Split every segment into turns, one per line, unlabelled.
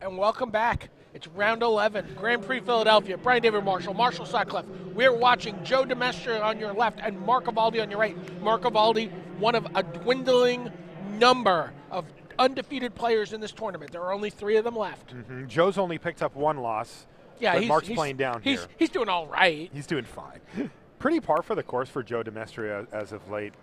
and welcome back. It's round 11, Grand Prix Philadelphia. Brian David Marshall, Marshall Sutcliffe. We're watching Joe DeMestria on your left and Mark Evaldi on your right. Mark Evaldi, one of a dwindling number of undefeated players in this tournament. There are only 3 of them left.
Mm-hmm. Joe's only picked up 1 loss.
Yeah,
but Mark's playing down here.
He's doing all right.
He's doing fine. Pretty par for the course for Joe DeMestria as of late.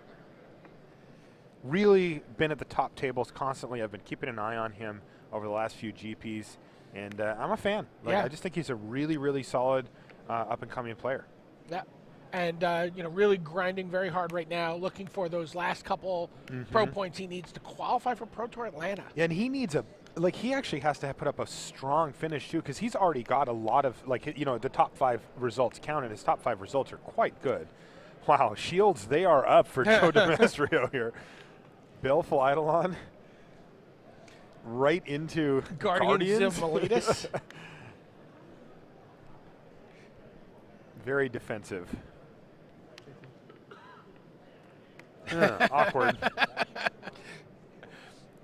Really been at the top tables constantly. I've been keeping an eye on him over the last few GPs, and I'm a fan. I just think he's a really, really solid up-and-coming player.
Yeah, and really grinding very hard right now, looking for those last couple pro points he needs to qualify for Pro Tour Atlanta.
Yeah, and he needs he actually has to put up a strong finish too, because he's already got a lot of the top 5 results counted. His top 5 results are quite good. Wow, shields, they are up for Joe DeMestria here. Bill Flydelon right into
Guardians of Miletus.
Very defensive. Awkward.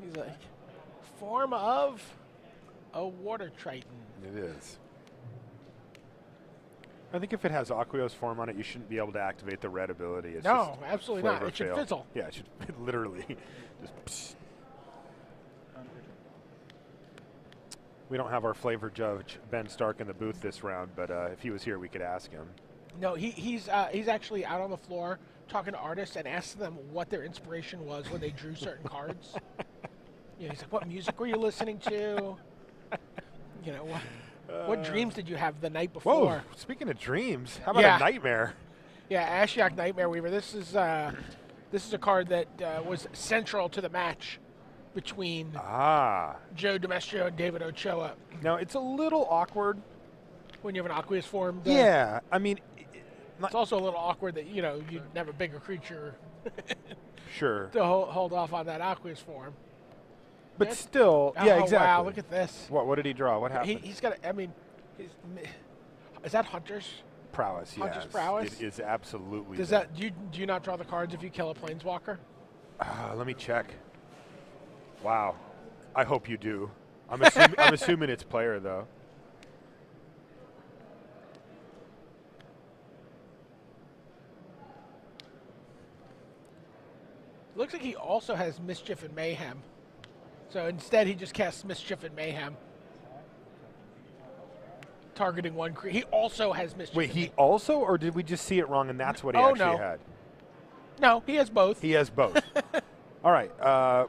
He's like, form of a water triton.
It is. I think if it has Aqueous form on it, you shouldn't be able to activate the red ability. It's
no, absolutely not. It should
fail.
fizzle.
Yeah, it should literally just. Psst. We don't have our flavor judge Ben Stark in the booth this round, but if he was here, we could ask him.
No, he's actually out on the floor talking to artists and asking them what their inspiration was when they drew certain cards. He's like, "What music were you listening to? What dreams did you have the night before?"
Whoa! Speaking of dreams, how about a nightmare?
Yeah, Ashiok Nightmare Weaver. This is a card that was central to the match between Joe DeMestria and David Ochoa.
Now, it's a little awkward
when you have an aqueous form.
Yeah, I mean,
it's also a little awkward that you'd have a bigger creature.
Sure.
To hold off on that aqueous form.
But still, yeah, exactly.
Wow, look at this.
What did he draw? What happened?
He's got. Is that Hunter's
prowess? Yes.
Hunter's prowess.
It is absolutely.
Does that? Do you not draw the cards if you kill a planeswalker?
Let me check. Wow, I hope you do. I'm assuming it's player though.
Looks like he also has Mischief and Mayhem. So instead, he just casts Mischief and Mayhem, targeting one creature. He also has Mischief.
Wait, he also, or did we just see it wrong and that's what he actually had?
No, he has both.
He has both. All right.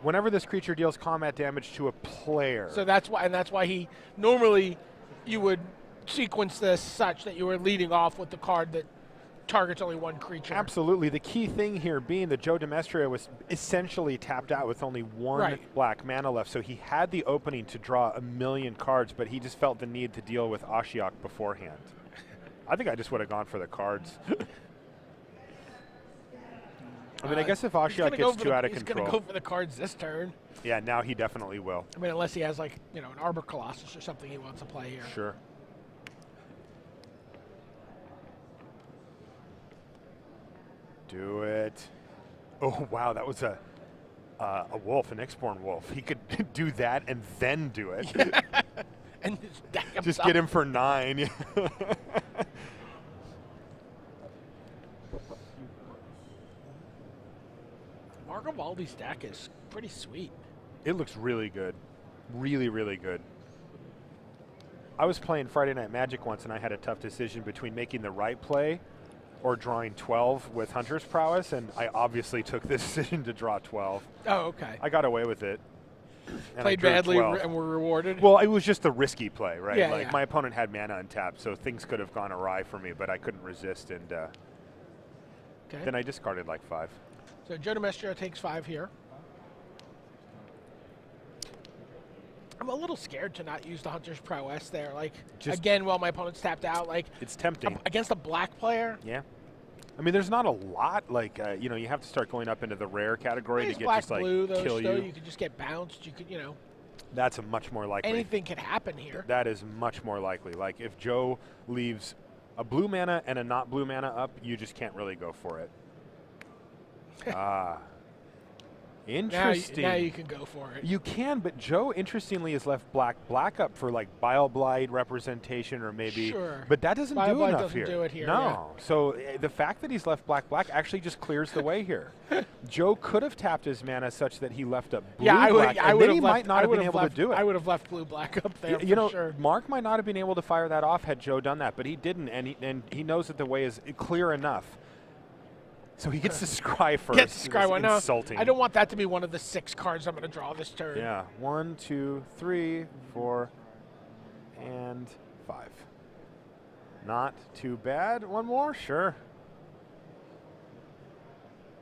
Whenever this creature deals combat damage to a player.
So that's why he normally you would sequence this such that you were leading off with the card that targets only one creature.
Absolutely. The key thing here being that Joe DeMestria was essentially tapped out with only 1 black mana left, so he had the opening to draw 1,000,000 cards, but he just felt the need to deal with Ashiok beforehand. I think I just would have gone for the cards. I mean, I guess if Ashiok gets too out of control.
He's going to go for the cards this turn.
Yeah, now he definitely will.
I mean, unless he has, an Arbor Colossus or something he wants to play here.
Sure. Do it. Oh, wow, that was a wolf, an X-Born wolf. He could do that and then do it.
And
just get him for 9.
Mark Evaldi's deck is pretty sweet.
It looks really good. Really, really good. I was playing Friday Night Magic once, and I had a tough decision between making the right play or drawing 12 with Hunter's Prowess, and I obviously took the decision to draw 12.
Oh, okay.
I got away with it.
Played badly and were rewarded?
Well, it was just a risky play, right?
Yeah,
my opponent had mana untapped, so things could have gone awry for me, but I couldn't resist, and then I discarded 5.
So Joe DeMestria takes 5 here. I'm a little scared to not use the Hunter's Prowess there. Again, while my opponent's tapped out,
it's tempting.
Against a black player.
Yeah. I mean, there's not a lot. You have to start going up into the rare category to get
black,
just,
blue,
kill you.
You could just get bounced. You could,
That's a much more likely.
Anything could happen here.
That is much more likely. If Joe leaves a blue mana and a not blue mana up, you just can't really go for it. Interesting.
Now you can go for it.
You can, but Joe, interestingly, has left black up for like Bile Blight representation, or maybe.
Sure.
But that doesn't
Bile
do
Blight
enough
doesn't
here.
do it here,
No. So the fact that he's left black actually just clears the way here. Joe could have tapped his mana such that he left up blue black, and then he might not have been able to do it.
I would have left blue black up there.
You know,
sure.
Mark might not have been able to fire that off had Joe done that, but he didn't, and he knows that the way is clear enough. So he gets to scry first.
Gets to scry one. No,
insulting.
I don't want that to be one of the 6 cards I'm going to draw this turn.
Yeah. 1, 2, 3, 4, and 5. Not too bad. One more? Sure.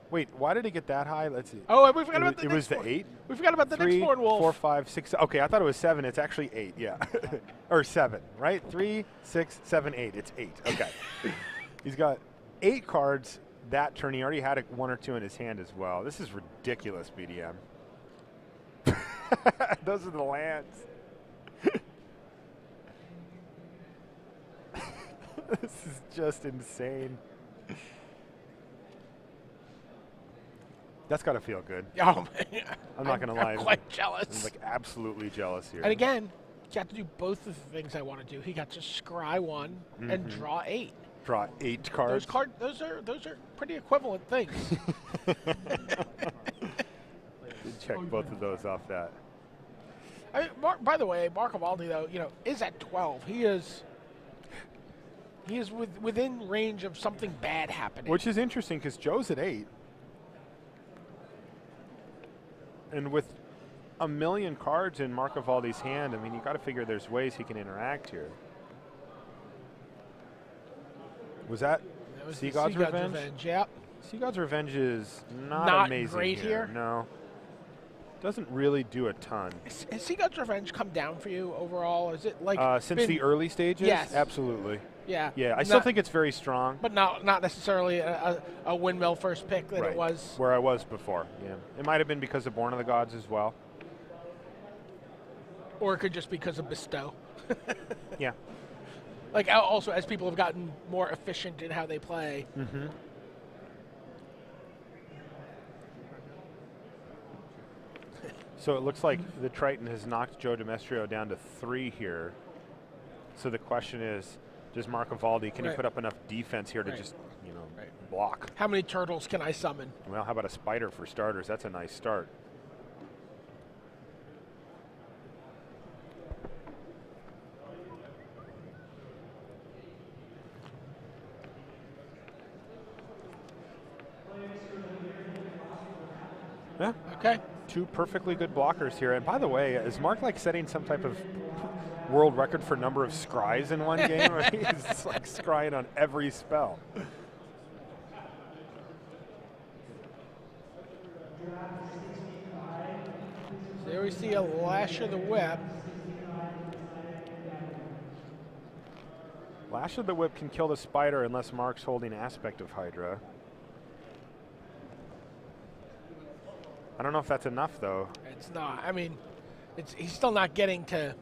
Wait, why did he get that high? Let's see.
Oh, we forgot about the
It was the 8?
We forgot about the next 4 wolf.
4, 5, 6. Okay, I thought it was 7. It's actually 8, yeah. Or 7, right? 3, 6, 7, 8. It's 8. Okay. He's got 8 cards that turn. He already had 1 or 2 in his hand as well. This is ridiculous, BDM. Those are the lands. This is just insane. That's got to feel good.
Oh, man.
I'm not going to lie.
I'm quite jealous.
I'm like absolutely jealous here.
And again, he got to do both of the things I want to do. He got to scry 1 and draw 8.
Draw 8 cards.
Those are pretty equivalent things.
Check both of those off that.
I mean, by the way, Mark Evaldi, though, is at 12. He is within range of something bad happening.
Which is interesting because Joe's at 8. And with a million cards in Mark Evaldi's hand, I mean, you got to figure there's ways he can interact here. Was that Sea God's Revenge?
Yeah.
Sea God's Revenge is not amazing
great here.
No. Doesn't really do a ton.
Has Sea God's Revenge come down for you overall? Is it like
since the early stages?
Yes.
Absolutely.
Yeah.
Yeah, I still think it's very strong.
But not necessarily a windmill first pick that
right.
it was.
Where I was before, yeah. It might have been because of Born of the Gods as well.
Or it could just be because of Bestow.
Yeah.
Like, also, as people have gotten more efficient in how they play.
Mm-hmm. So it looks like the Triton has knocked Joe Demestrio down to 3 here. So the question is, does Mark Evaldi, can he put up enough defense here to just, block?
How many turtles can I summon?
Well, how about a spider for starters? That's a nice start. Yeah.
Okay.
2 perfectly good blockers here. And by the way, is Mark like setting some type of world record for number of scries in one game? He's like scrying on every spell.
So there we see a Lash of the Whip.
Lash of the Whip can kill the spider unless Mark's holding Aspect of Hydra. I don't know if that's enough, though.
It's not. I mean, he's still not getting to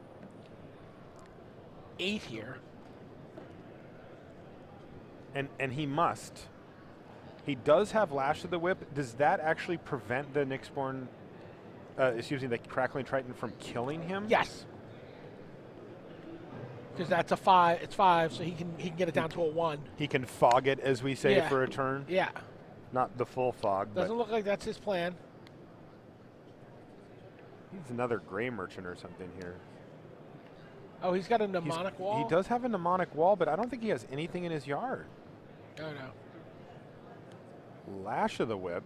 8 here.
And he must. He does have Lash of the Whip. Does that actually prevent the Nyxborn, the Crackling Triton from killing him?
Yes. Because that's a 5. It's 5, so he can get it down to a 1.
He can fog it, as we say, for a turn.
Yeah.
Not the full fog.
Doesn't look like that's his plan.
He's another Gray Merchant or something here.
Oh, he's got a mnemonic wall?
He does have a mnemonic wall, but I don't think he has anything in his yard.
Oh, no.
Lash of the Whip.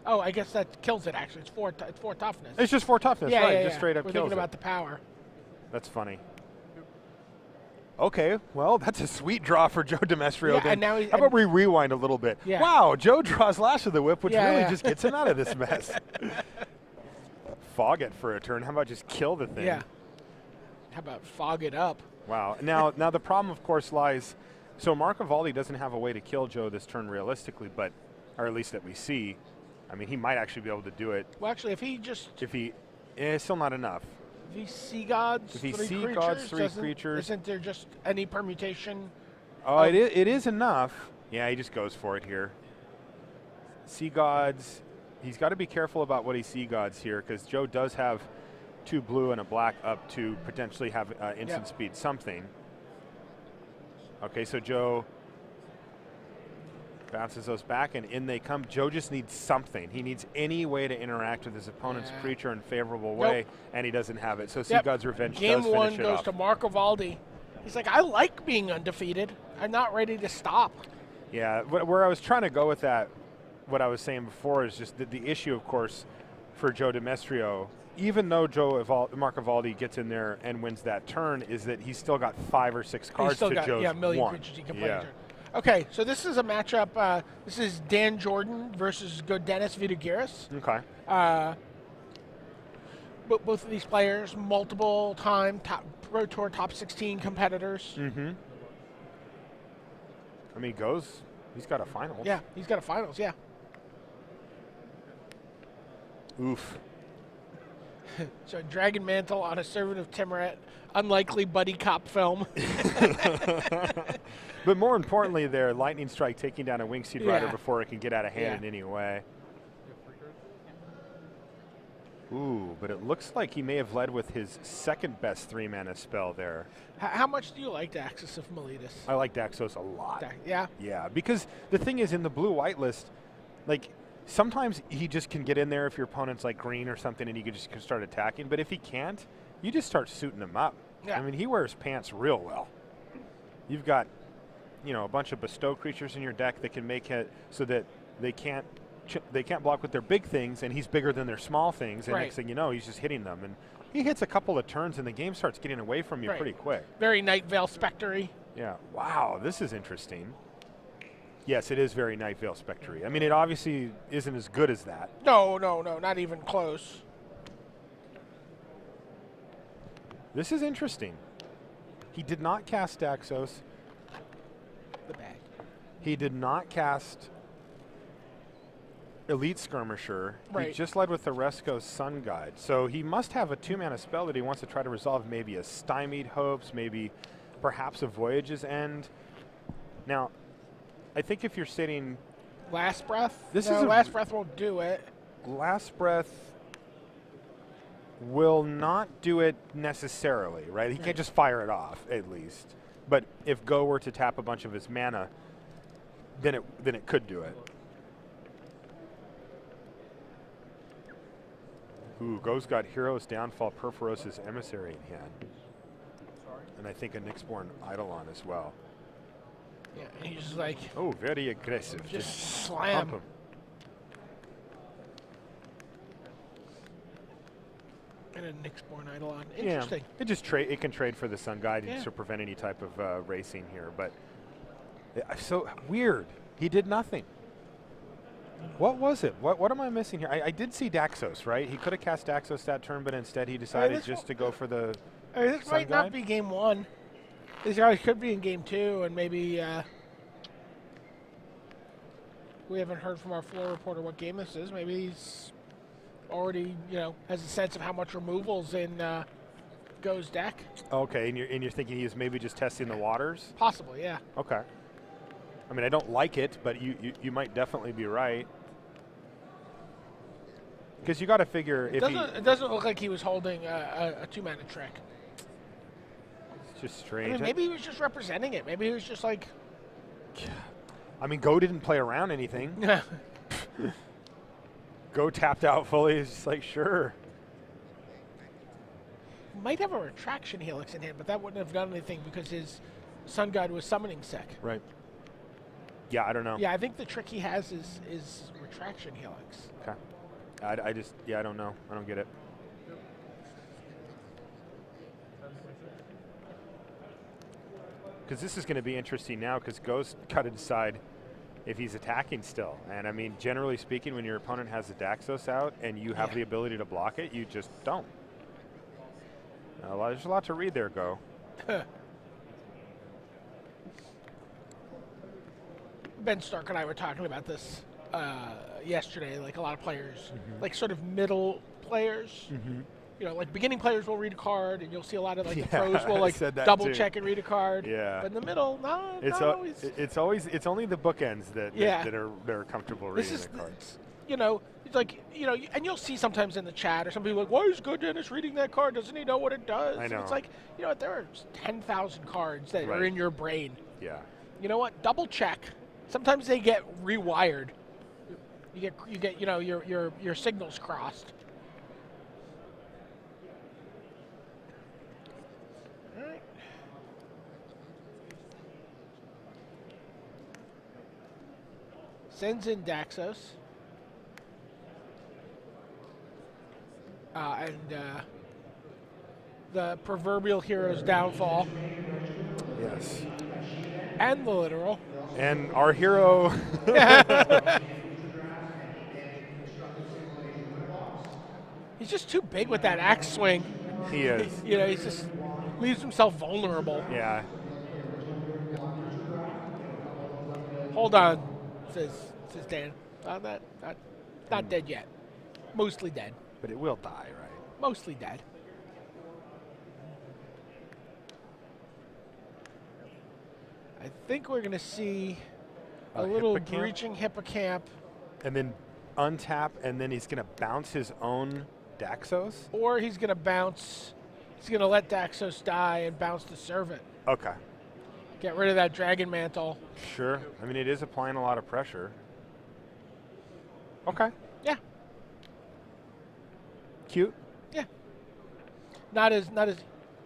Oh, I guess that kills it, actually. It's 4 toughness.
It's just 4 toughness,
yeah,
right?
Yeah,
just straight up
We're
kills
thinking
it.
about the power.
That's funny. Okay, well, that's a sweet draw for Joe Demestrio.
Yeah,
then.
and now
how about we rewind a little bit?
Yeah.
Wow, Joe draws Lash of the Whip, which really just gets him out of this mess. Fog it for a turn. How about just kill the thing?
Yeah. How about fog it up?
Wow. Now the problem, of course, lies. So Mark Evaldi doesn't have a way to kill Joe this turn realistically, but, or at least that we see. I mean, he might actually be able to do it.
Well, actually, if he just.
It's still not enough.
If he Sea Gods,
if he
3
Sea
creatures,
Gods 3 creatures.
Isn't there just any permutation?
Oh, it is enough. Yeah, he just goes for it here. Sea Gods, he's got to be careful about what he sea gods here, because Joe does have 2 blue and a black up to potentially have instant speed something. Okay, so Joe bounces those back, and in they come. Joe just needs something. He needs any way to interact with his opponent's creature in a favorable way, and he doesn't have it. So Sea God's Revenge does finish it off.
Game 1 goes to Marco Valdi. He's like, I like being undefeated. I'm not ready to stop.
Yeah, where I was trying to go with that, what I was saying before, is just the issue, of course, for Joe Demestrio, even though Marco Valdi gets in there and wins that turn, is that he's still got 5 or 6 cards to Joe's
a million
1.
creatures he can play. Okay, so this is a matchup. This is Dan Jordan versus Dennis Vidugiris.
Okay.
Both of these players, multiple-time Pro Tour top 16 competitors.
Mm-hmm. I mean, he's got a finals.
Yeah, he's got a finals, yeah.
Oof.
So Dragon Mantle on a Servant of Timuret, unlikely buddy cop film.
But more importantly there, Lightning Strike taking down a Wingseed Rider before it can get out of hand in any way. Ooh, but it looks like he may have led with his second best 3-mana spell there.
How much do you like Daxos of Meletis?
I like Daxos a lot.
Yeah?
Yeah, because the thing is, in the blue-white list, like, sometimes he just can get in there if your opponent's like green or something and you can just start attacking. But if he can't, you just start suiting him up.
Yeah.
I mean, he wears pants real well. You've got, a bunch of bestow creatures in your deck that can make it so that they can't block with their big things, and he's bigger than their small things. And next thing you know, he's just hitting them. And he hits a couple of turns, and the game starts getting away from you pretty quick.
Very Night Veil Spectre-y.
Yeah. Wow, this is interesting. Yes, it is very Night Veil Spectre-y. I mean, it obviously isn't as good as that.
No, not even close.
This is interesting. He did not cast Daxos.
The bag.
He did not cast Elite Skirmisher. He just led with the Resco Sun Guide. So he must have a 2-mana spell that he wants to try to resolve, maybe a Stymied Hopes, maybe perhaps a Voyage's End. Now, I think if you're sitting...
Last Breath? Last Breath won't do it.
Last Breath will not do it necessarily, right? He can't just fire it off, at least. But if Go were to tap a bunch of his mana, then it could do it. Ooh, Go's got Hero's Downfall, Perforos' Emissary in hand. And I think a Nyxborn Eidolon as well.
Yeah, and he's just like...
Oh, very aggressive.
Just slam.
Pump him.
And a Nyxborn Eidolon. Interesting.
Yeah, it can trade for the Sun Guide to prevent any type of racing here. But so weird. He did nothing. What was it? What am I missing here? I did see Daxos, right? He could have cast Daxos that turn, but instead he decided just to go for the
this might not be game 1. This guy could be in game 2, and maybe we haven't heard from our floor reporter what game this is. Maybe he's already, has a sense of how much removal's in Go's deck.
Okay, and you're thinking he's maybe just testing the waters?
Possibly, yeah.
Okay. I mean, I don't like it, but you might definitely be right. Because you got to figure if
it doesn't look like he was holding a 2-mana trick.
It's just strange.
I mean, maybe he was just representing it. Maybe he was just like...
I mean, Go didn't play around anything. Go tapped out fully. It's just like, sure.
Might have a Retraction Helix in hand, but that wouldn't have done anything because his Sun God was summoning Sec.
Right. Yeah, I don't know.
Yeah, I think the trick he has is Retraction Helix.
Okay. I don't know. I don't get it. Because this is going to be interesting now because Go's got to decide if he's attacking still. And, I mean, generally speaking, when your opponent has the Daxos out and you have the ability to block it, you just don't. There's a lot to read there, Go.
Ben Stark and I were talking about this yesterday. Like a lot of players, like sort of middle players, like beginning players will read a card, and you'll see a lot of like the pros will like double check and read a card.
Yeah.
But in the middle,
it's only the bookends that are comfortable reading the cards.
you know, it's like, you know, and you'll see sometimes in the chat or some people like, why is Good Dennis reading that card? Doesn't he know what it does?
I know.
And it's like, you know what, there are 10,000 cards that are
Right.
in your brain.
Yeah.
You know what? Double check. Sometimes they get rewired. You get, you know, your signals crossed. All right. Sends in Daxos. The proverbial hero's downfall.
Yes.
And the literal.
And our hero.
He's just too big with that axe swing.
He is.
You know, he's just leaves himself vulnerable.
Yeah.
Hold on, says Dan. Not dead yet. Mostly dead.
But it will die, right?
Mostly dead. I think we're going to see a little
hippocamp?
breaching hippocamp,
And then untap, and then he's going to bounce his own Daxos?
or he's going to bounce. He's going to let Daxos die and bounce the Servant.
Okay.
Get rid of that Dragon Mantle.
Sure. I mean, it is applying a lot of pressure. Okay.
Yeah,
Cute.
yeah. Not as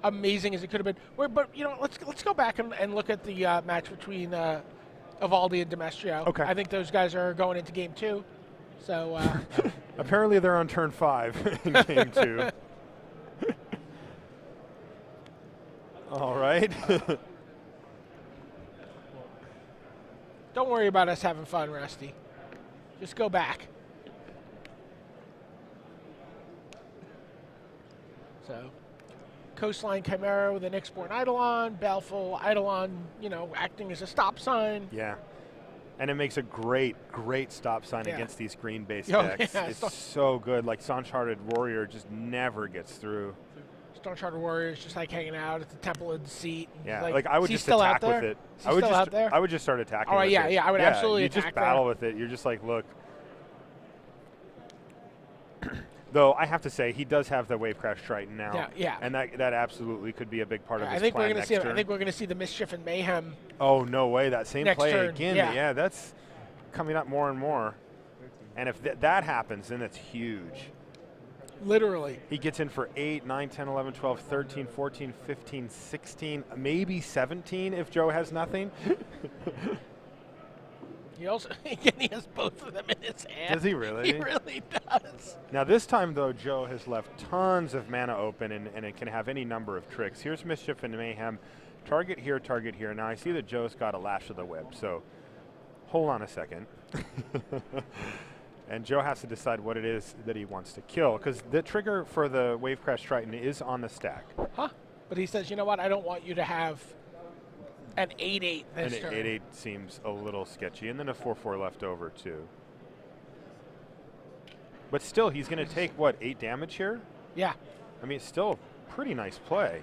amazing as it could have been. But you know, let's go back and look at the match between Evaldi and Demestrio.
Okay.
I think those guys are going into game 2. So
Apparently they're on turn 5 in game 2. All right.
don't worry about us having fun, Rusty. Just go back. So, Coastline Chimera with an Nyxborn Eidolon, Baleful Eidolon, you know, acting as a stop sign.
Yeah. And it makes a great stop sign
Yeah.
against these green-based
Oh,
decks.
yeah,
It's so good. Like, Sun-Sharded Warrior just never gets through.
Stone Charter Warriors just like hanging out at the Temple of Deceit.
Yeah, like I would
is he
just
still
attack
out there?
with it.
Is he
I would
still
just
out there?
I would just start attacking.
All right,
with
yeah,
it.
yeah, I would absolutely
You
attack
just
that.
battle with it. You're just like, look. Though I have to say, he does have the Wave Crash Triton now.
Yeah, yeah.
And that absolutely could be a big part of
I
his
think we're
plan
gonna
next
see.
turn.
I think we're gonna see the Mischief and Mayhem.
Oh no way! That same
Next
play
turn,
again.
yeah.
That's coming up more and more. And if that happens, then it's huge.
Literally.
He gets in for 8, 9, 10, 11, 12, 13, 14, 15, 16, maybe 17 if Joe has nothing.
He also he has both of them in his hand.
Does he really?
He really does.
Now this time, though, Joe has left tons of mana open, and it can have any number of tricks. Here's Mischief and Mayhem. Target here, target here. Now I see that Joe's got a Lash of the Whip, so hold on a second. And Joe has to decide what it is that he wants to kill, because the trigger for the Wave Crash Triton is on the stack.
Huh? But he says, you know what? I don't want you to have an 8/8
And
this turn.
8/8 seems a little sketchy, and then a 4/4 left over too. But still, he's going to take, what, 8 damage here?
Yeah.
I mean, it's still a pretty nice play.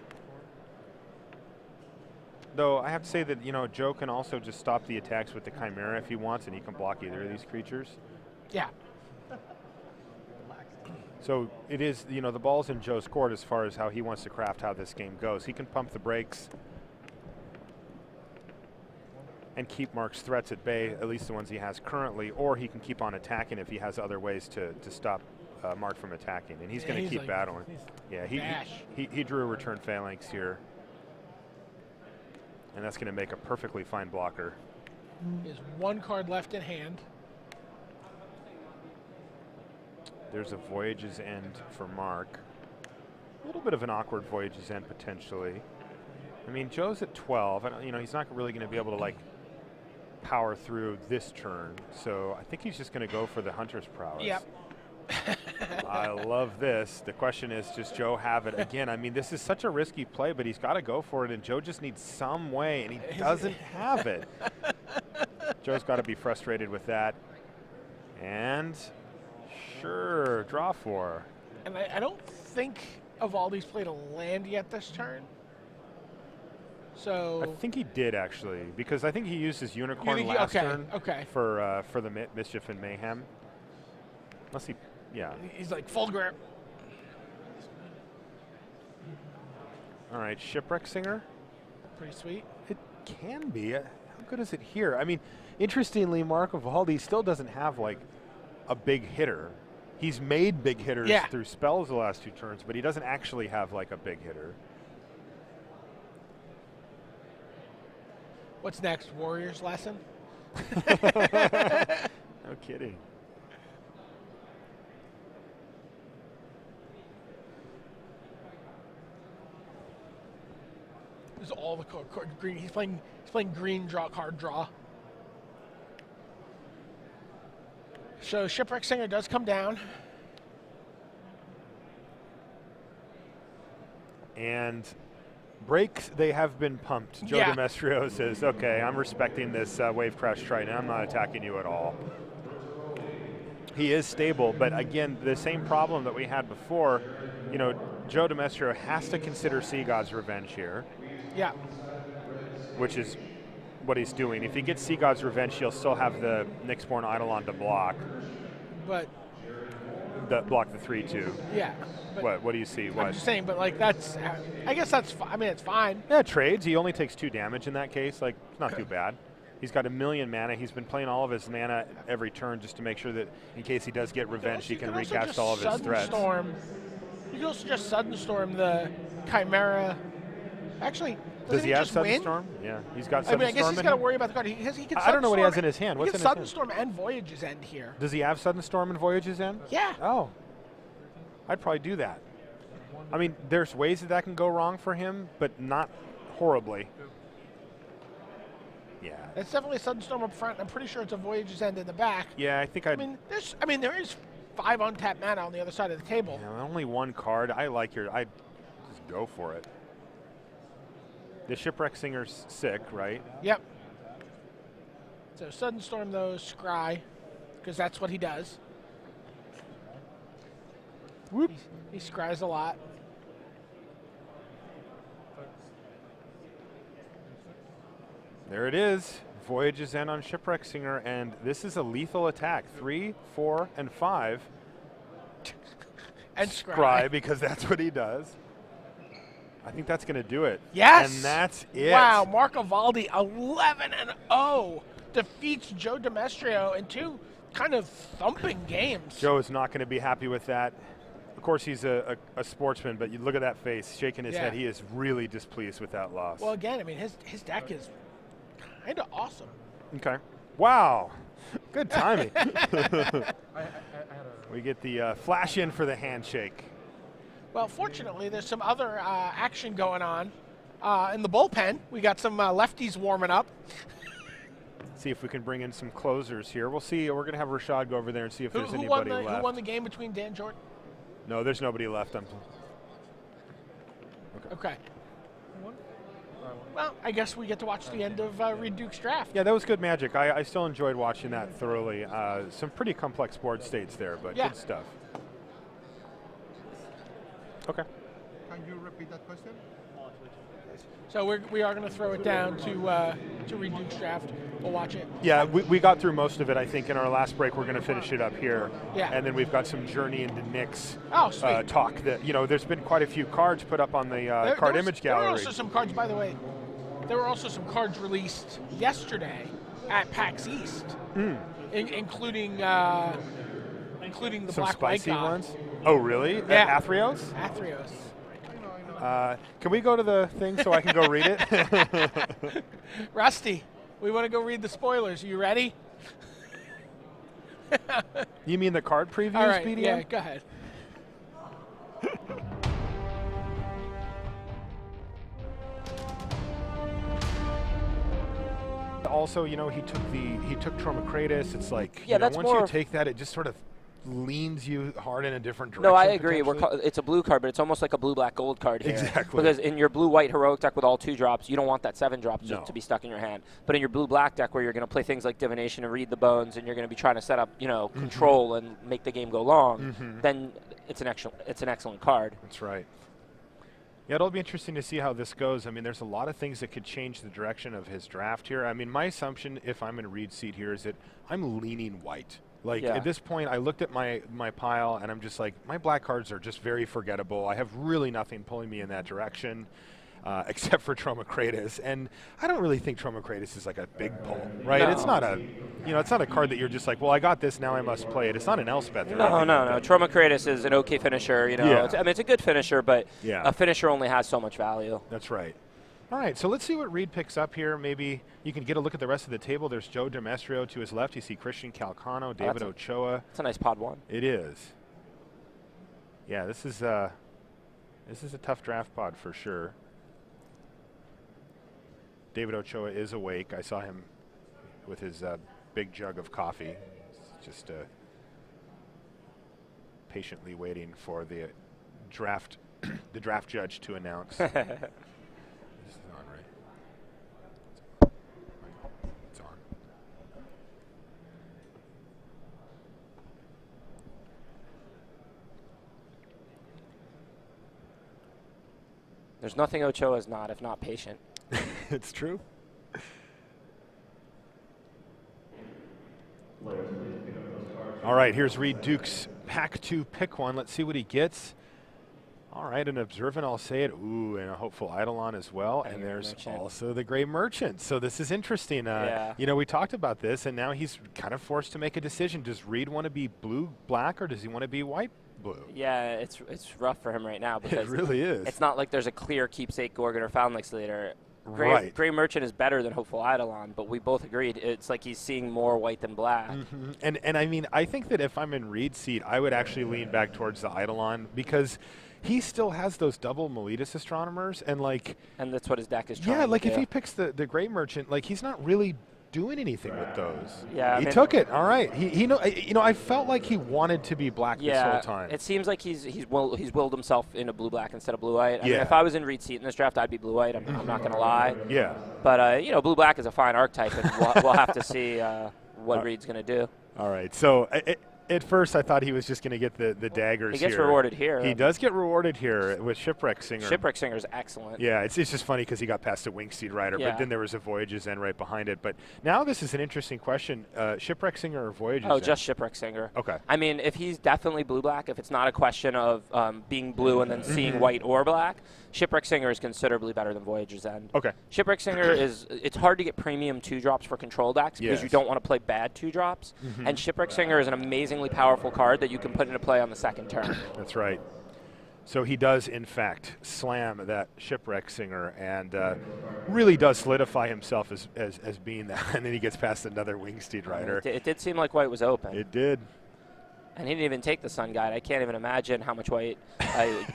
Though I have to say that, you know, Joe can also just stop the attacks with the Chimera if he wants, and he can block either of these creatures.
Yeah.
So it is, you know, the ball's in Joe's court as far as how he wants to craft how this game goes. He can pump the brakes and keep Mark's threats at bay, at least the ones he has currently, or he can keep on attacking if he has other ways to stop Mark from attacking. And he's going to keep
like,
battling.
he's
Yeah,
bash.
he drew a return phalanx here. And that's going to make a perfectly fine blocker.
He has 1 card left in hand.
There's a Voyage's End for Mark. A little bit of an awkward Voyage's End potentially. I mean, Joe's at 12. I don't, you know, he's not really going to be able to like power through this turn. So I think he's just going to go for the Hunter's Prowess.
Yep.
I love this. The question is, does Joe have it? Again, I mean, this is such a risky play, but he's got to go for it, and Joe just needs some way, and he doesn't have it. Joe's got to be frustrated with that. And sure, draw 4.
And I don't think Evaldi's played a land yet this turn. So
I think he did, actually, because I think he used his Unicorn
think
last
okay,
turn
okay.
for the Mischief and Mayhem. Unless he, yeah.
He's like full grip.
All right, Shipwreck Singer.
Pretty sweet.
It can be. How good is it here? I mean, interestingly, Marco Valdi still doesn't have like a big hitter. He's made big hitters through spells the last 2 turns, but he doesn't actually have like a big hitter.
What's next? Warriors lesson?
No kidding.
This is all the green. He's playing green draw card draw. So Shipwreck Singer does come down.
And breaks, they have been pumped. Joe Demestrio says, okay, I'm respecting this Wave Crash Triton. I'm not attacking you at all. He is stable, but again, the same problem that we had before, you know, Joe Demestrio has to consider Sea God's Revenge here.
Yeah.
Which is what he's doing. If he gets Sea God's Revenge, he'll still have the Nyxborn Eidolon to block.
But
block the 3/2.
Yeah.
What do you see?
I'm just saying, but like that's, I guess that's, I mean, it's fine.
Yeah, trades. He only takes 2 damage in that case. Like, it's not too bad. He's got 1,000,000 mana. He's been playing all of his mana every turn just to make sure that in case he does get revenge, he can recast all of his threats.
You can also just Sudden Storm the Chimera. Actually,
does he have Sudden
win?
Storm? Yeah, he's got Sudden Storm.
I guess he's got to worry about the card. He can
I don't know what he has in his hand. What's
in his
Sudden
Storm and Voyage's End here.
Does he have Sudden Storm and Voyage's End?
Yeah.
Oh. I'd probably do that. I mean, there's ways that can go wrong for him, but not horribly. Yeah.
It's definitely a Sudden Storm up front. I'm pretty sure it's a Voyage's End in the back.
Yeah, I think I'd...
I mean, there is 5 untapped mana on the other side of the table.
Yeah, only 1 card. I like your... I'd just go for it. The Shipwreck Singer's sick, right?
Yep. So Sudden Storm, though, Scry, because that's what he does.
Whoop.
He scries a lot.
There it is. Voyage's End on Shipwreck Singer, and this is a lethal attack. 3, 4, and 5.
And
Scry, because that's what he does. I think that's going to do it.
Yes.
And that's it.
Wow, Marco Valdi, 11-0, defeats Joe Demestrio in 2 kind of thumping games.
Joe is not going to be happy with that. Of course, he's a sportsman, but you look at that face, shaking his head. He is really displeased with that loss.
Well, again, I mean, his deck is kind of awesome.
Okay. Wow. Good timing. We get the flash in for the handshake.
Well, fortunately, there's some other action going on in the bullpen. We got some lefties warming up.
See if we can bring in some closers here. We'll see. We're going to have Rashad go over there and see if there's anybody left.
Who won the game between Dan Jordan?
No, there's nobody left.
Okay. Well, I guess we get to watch the end of Reed Duke's draft.
Yeah, that was good magic. I still enjoyed watching that thoroughly. Some pretty complex board states there, but good stuff. Okay.
Can you repeat that question?
So we are going to throw it down to Reed Duke's draft. We'll watch it.
Yeah, we got through most of it. I think in our last break we're going to finish it up here.
Yeah.
And then we've got some Journey into Nyx
talk.
That there's been quite a few cards put up on the card image gallery.
There were also some cards, by the way. There were also some cards released yesterday at PAX East, including the
some
Black White
spicy
God.
ones. Oh, really?
Yeah.
At Athreos?
Athreos.
Can we go to the thing so I can go read it?
Rusty, we want to go read the spoilers. Are you ready?
You mean the card previews,
All right,
BDM?
yeah, go ahead.
Also, he took Tromacratus. It's like
that's
once you take that, it just sort of leans you hard in a different direction.
No, I agree. It's a blue card, but it's almost like a blue, black, gold card here.
Exactly.
Because in your blue, white heroic deck with all 2 drops, you don't want that 7 drop to be stuck in your hand. But in your blue, black deck where you're going to play things like Divination and Read the Bones, and you're going to be trying to set up, control and make the game go long, then it's an excellent card.
That's right. Yeah, it'll be interesting to see how this goes. I mean, there's a lot of things that could change the direction of his draft here. I mean, my assumption, if I'm in Reed's seat here, is that I'm leaning white. Like
Yeah.
at this point, I looked at my pile and I'm just like, my black cards are just very forgettable. I have really nothing pulling me in that direction, except for Tromacratus. And I don't really think Tromacratus is like a big pull, right?
No.
It's not a, it's not a card that you're just like, well, I got this, now I must play it. It's not an Elspeth. Or
No.
anything like that.
Tromacratus is an okay finisher.
Yeah.
I mean, it's a good finisher, but
Yeah.
a finisher only has so much value.
That's right. All right, so let's see what Reed picks up here. Maybe you can get a look at the rest of the table. There's Joe Demestrio to his left. You see Christian Calcano, David Ochoa.
It's a nice pod one.
It is. Yeah, this is a tough draft pod for sure. David Ochoa is awake. I saw him with his big jug of coffee, just patiently waiting for the draft judge to announce. This is on, right? It's on.
There's nothing Ochoa is not, if not patient.
It's true. All right, here's Reed Duke's pack 2 pick one. Let's see what he gets. All right, an observant, I'll say it. Ooh, and a hopeful Eidolon as well. And there's also the Gray Merchant. So this is interesting.
Yeah.
We talked about this, and now he's kind of forced to make a decision. Does Reed want to be blue-black, or does he want to be white-blue?
Yeah, it's rough for him right now because
It really is.
it's not like there's a clear keepsake Gorgon or Foundlix leader.
Right.
Gray Merchant is better than Hopeful Eidolon, but we both agreed it's like he's seeing more white than black.
Mm-hmm. And I mean, I think that if I'm in Reed's seat, I would actually lean back towards the Eidolon because he still has those double Miletus astronomers, and
And that's what his deck is trying to
if
do.
he picks the Gray Merchant, he's not really doing anything with those.
Yeah,
he took it. All right. I felt like he wanted to be black this whole time.
It seems like he's willed himself into blue-black instead of blue-white. I mean,
Yeah.
if I was in Reed's seat in this draft, I'd be blue-white. I'm not going to lie.
Yeah.
But, blue-black is a fine archetype, and we'll have to see what Reed's going to do.
All right. So at first, I thought he was just going to get the daggers.
He gets
here.
rewarded here.
He does get rewarded here with Shipwreck Singer.
Shipwreck Singer is excellent.
Yeah, it's just funny because he got past the Wingsteed Rider,
Yeah.
but then there was a Voyage's End right behind it. But now this is an interesting question: Shipwreck Singer or Voyage's
Oh,
End?
just Shipwreck Singer.
Okay.
I mean, if he's definitely blue-black, if it's not a question of being blue and then seeing white or black, Shipwreck Singer is considerably better than Voyager's End.
Okay.
Shipwreck Singer it's hard to get premium 2-drops for control decks because
Yes.
you don't want to play bad 2-drops. And Shipwreck Singer is an amazingly powerful card that you can put into play on the second turn.
That's right. So he does, in fact, slam that Shipwreck Singer and really does solidify himself as being that. And then he gets past another Wingsteed Rider.
It did seem like white was open.
It did.
And he didn't even take the Sun Guide. I can't even imagine how much white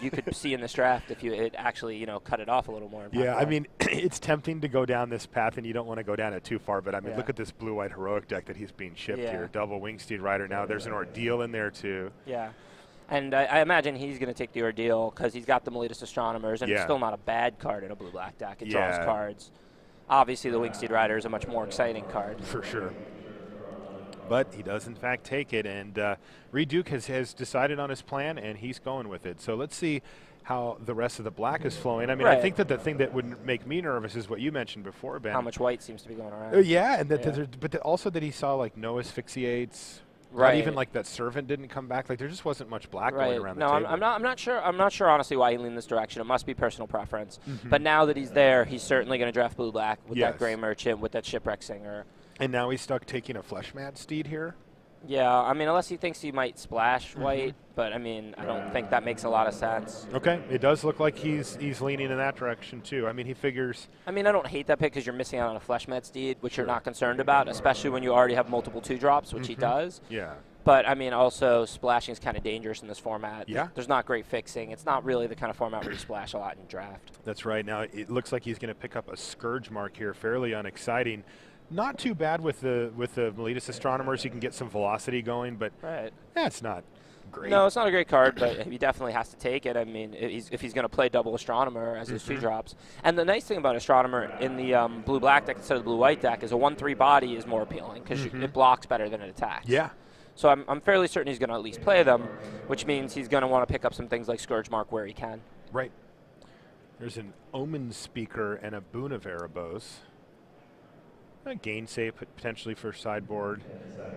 you could see in this draft if you actually cut it off a little more.
Yeah, I mean, it's tempting to go down this path, and you don't want to go down it too far. But, I mean, look at this blue-white heroic deck that he's being shipped here. Double Wingsteed Rider. Now there's an Ordeal in there, too.
Yeah. And I imagine he's going to take the Ordeal because he's got the Miletus Astronomers, and it's still not a bad card in a blue-black deck. It draws cards. Obviously, the Wingsteed Rider is a much more exciting card.
For sure. But he does, in fact, take it. And Reed Duke has decided on his plan, and he's going with it. So let's see how the rest of the black is flowing. I mean, I think that the thing that would make me nervous is what you mentioned before, Ben.
How much white seems to be going around.
Yeah, and but also that he saw, no asphyxiates. Not even that Servant didn't come back. There just wasn't much black going around the table.
No, I'm not sure. I'm not sure honestly why he leaned this direction. It must be personal preference. But now that he's there, he's certainly going to draft blue black with that Gray Merchant, with that Shipwreck Singer.
And now he's stuck taking a Fleshmad Steed here.
Yeah, I mean, unless he thinks he might splash white, but I mean, I don't think that makes a lot of sense.
Okay, it does look like he's leaning in that direction too. I mean, he figures.
I mean, I don't hate that pick because you're missing out on a Fleshmad Steed, which you're not concerned about, especially when you already have multiple 2-drops, which he does.
Yeah.
But, I mean, also, splashing is kind of dangerous in this format.
Yeah.
There's not great fixing. It's not really the kind of format where you splash a lot in draft.
That's right. Now, it looks like he's going to pick up a Scourge Mark here, fairly unexciting. Not too bad with the Miletus Astronomers. You can get some velocity going, but that's not great.
No, it's not a great card, but he definitely has to take it. I mean, if he's going to play double Astronomer as his 2-drops. And the nice thing about Astronomer in the blue-black deck instead of the blue-white deck is a 1/3 body is more appealing because it blocks better than it attacks.
Yeah.
So I'm fairly certain he's going to at least play them, which means he's going to want to pick up some things like Scourge Mark where he can.
Right. There's an Omen Speaker and a Boon of Erebos. A Gainsay potentially for sideboard.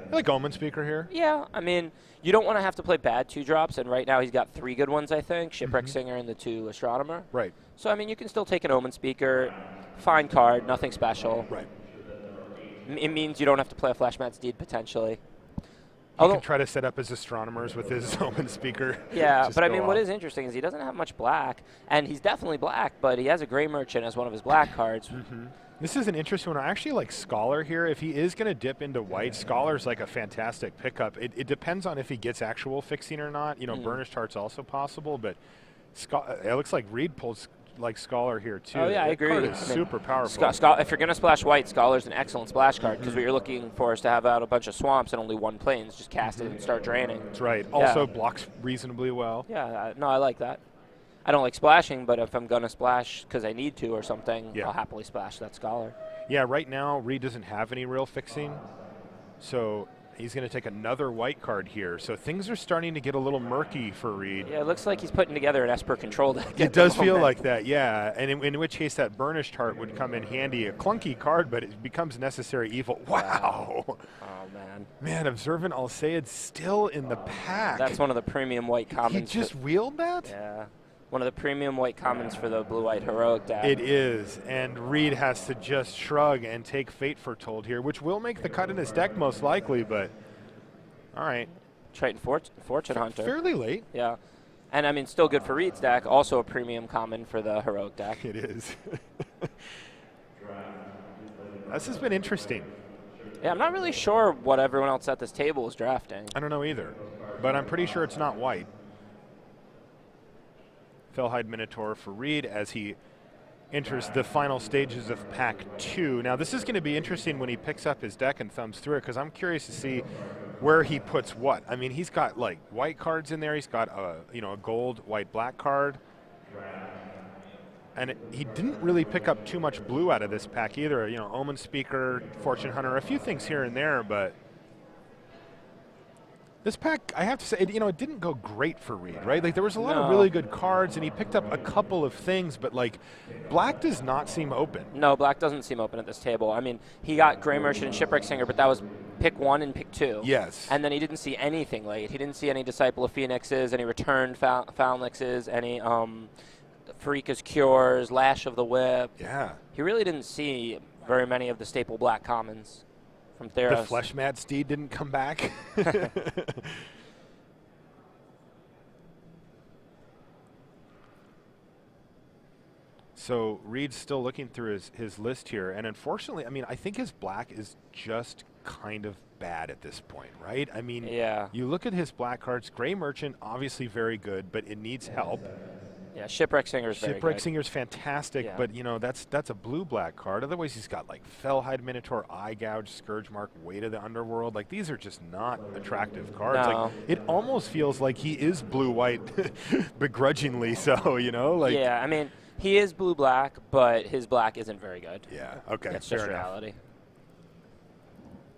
I like Omen Speaker here.
Yeah, I mean, you don't want to have to play bad 2-drops, and right now he's got 3 good ones, I think. Shipwreck Singer and the 2 Astronomer.
Right.
So, I mean, you can still take an Omen Speaker. Fine card, nothing special.
Right.
It means you don't have to play a Flashmat Steed, potentially.
He can try to set up his Astronomers with his Omen Speaker.
Yeah, but I mean, what is interesting is he doesn't have much black, and he's definitely black, but he has a Gray Merchant as one of his black cards.
This is an interesting one. I actually like Scholar here. If he is going to dip into white, Scholar's like a fantastic pickup. It depends on if he gets actual fixing or not. You know, Burnished Heart's also possible, but it looks like Reed pulls like Scholar here too.
Oh yeah, I agree.
Card is super powerful.
If you're going to splash white, Scholar's an excellent splash card because what you're looking for is to have out a bunch of swamps and only 1 plains. Just cast it and start draining.
That's right. Also blocks reasonably well.
Yeah, no, I like that. I don't like splashing, but if I'm going to splash because I need to or something, I'll happily splash that Scholar.
Yeah, right now Reed doesn't have any real fixing, so he's going to take another white card here. So things are starting to get a little murky for Reed.
Yeah, it looks like he's putting together an Esper control deck.
It does feel like that, yeah. And in which case that Burnished Heart would come in handy. A clunky card, but it becomes necessary evil. Wow.
Oh, man.
Man, Observant Alseid still in the pack.
That's one of the premium white commons.
He just wheeled that?
Yeah. One of the premium white commons for the blue-white heroic deck.
It is, and Reed has to just shrug and take Fate Foretold here, which will make the cut in his deck most likely, but all right.
Triton Fortune Hunter.
Fairly late.
Yeah. And, I mean, still good for Reed's deck. Also a premium common for the heroic deck.
It is. This has been interesting.
Yeah, I'm not really sure what everyone else at this table is drafting.
I don't know either, but I'm pretty sure it's not white. Fellhide Minotaur for Reed as he enters the final stages of Pack 2. Now, this is going to be interesting when he picks up his deck and thumbs through it, because I'm curious to see where he puts what. I mean, he's got like white cards in there. He's got a gold, white, black card, and he didn't really pick up too much blue out of this pack either. You know, Omen Speaker, Fortune Hunter, a few things here and there, but. This pack, I have to say, it didn't go great for Reed, right? Like, there was a lot of really good cards, and he picked up a couple of things, but, like, black does not seem open.
No, black doesn't seem open at this table. I mean, he got Gray Merchant and Shipwreck Singer, but that was pick 1 and pick 2.
Yes.
And then he didn't see anything late. He didn't see any Disciple of Phoenixes, any Returned Phalanxes, any Pharika's Cures, Lash of the Whip.
Yeah.
He really didn't see very many of the staple black commons. From Theros.
The Fleshmad Steed didn't come back. So Reed's still looking through his list here, and unfortunately, I mean, I think his black is just kind of bad at this point, right? I mean, you look at his black cards, Gray Merchant, obviously very good, but it needs help.
Yeah, Shipwreck Singer's very good.
Shipwreck Singer's fantastic, but that's a blue-black card. Otherwise, he's got like Fellhide Minotaur, Eye Gouge, Scourge Mark, Weight of the Underworld. Like, these are just not attractive cards.
No.
Like, it almost feels like he is blue-white begrudgingly so, like.
Yeah, I mean, he is blue-black, but his black isn't very good.
Yeah, okay,
That's
fair
just
enough.
reality.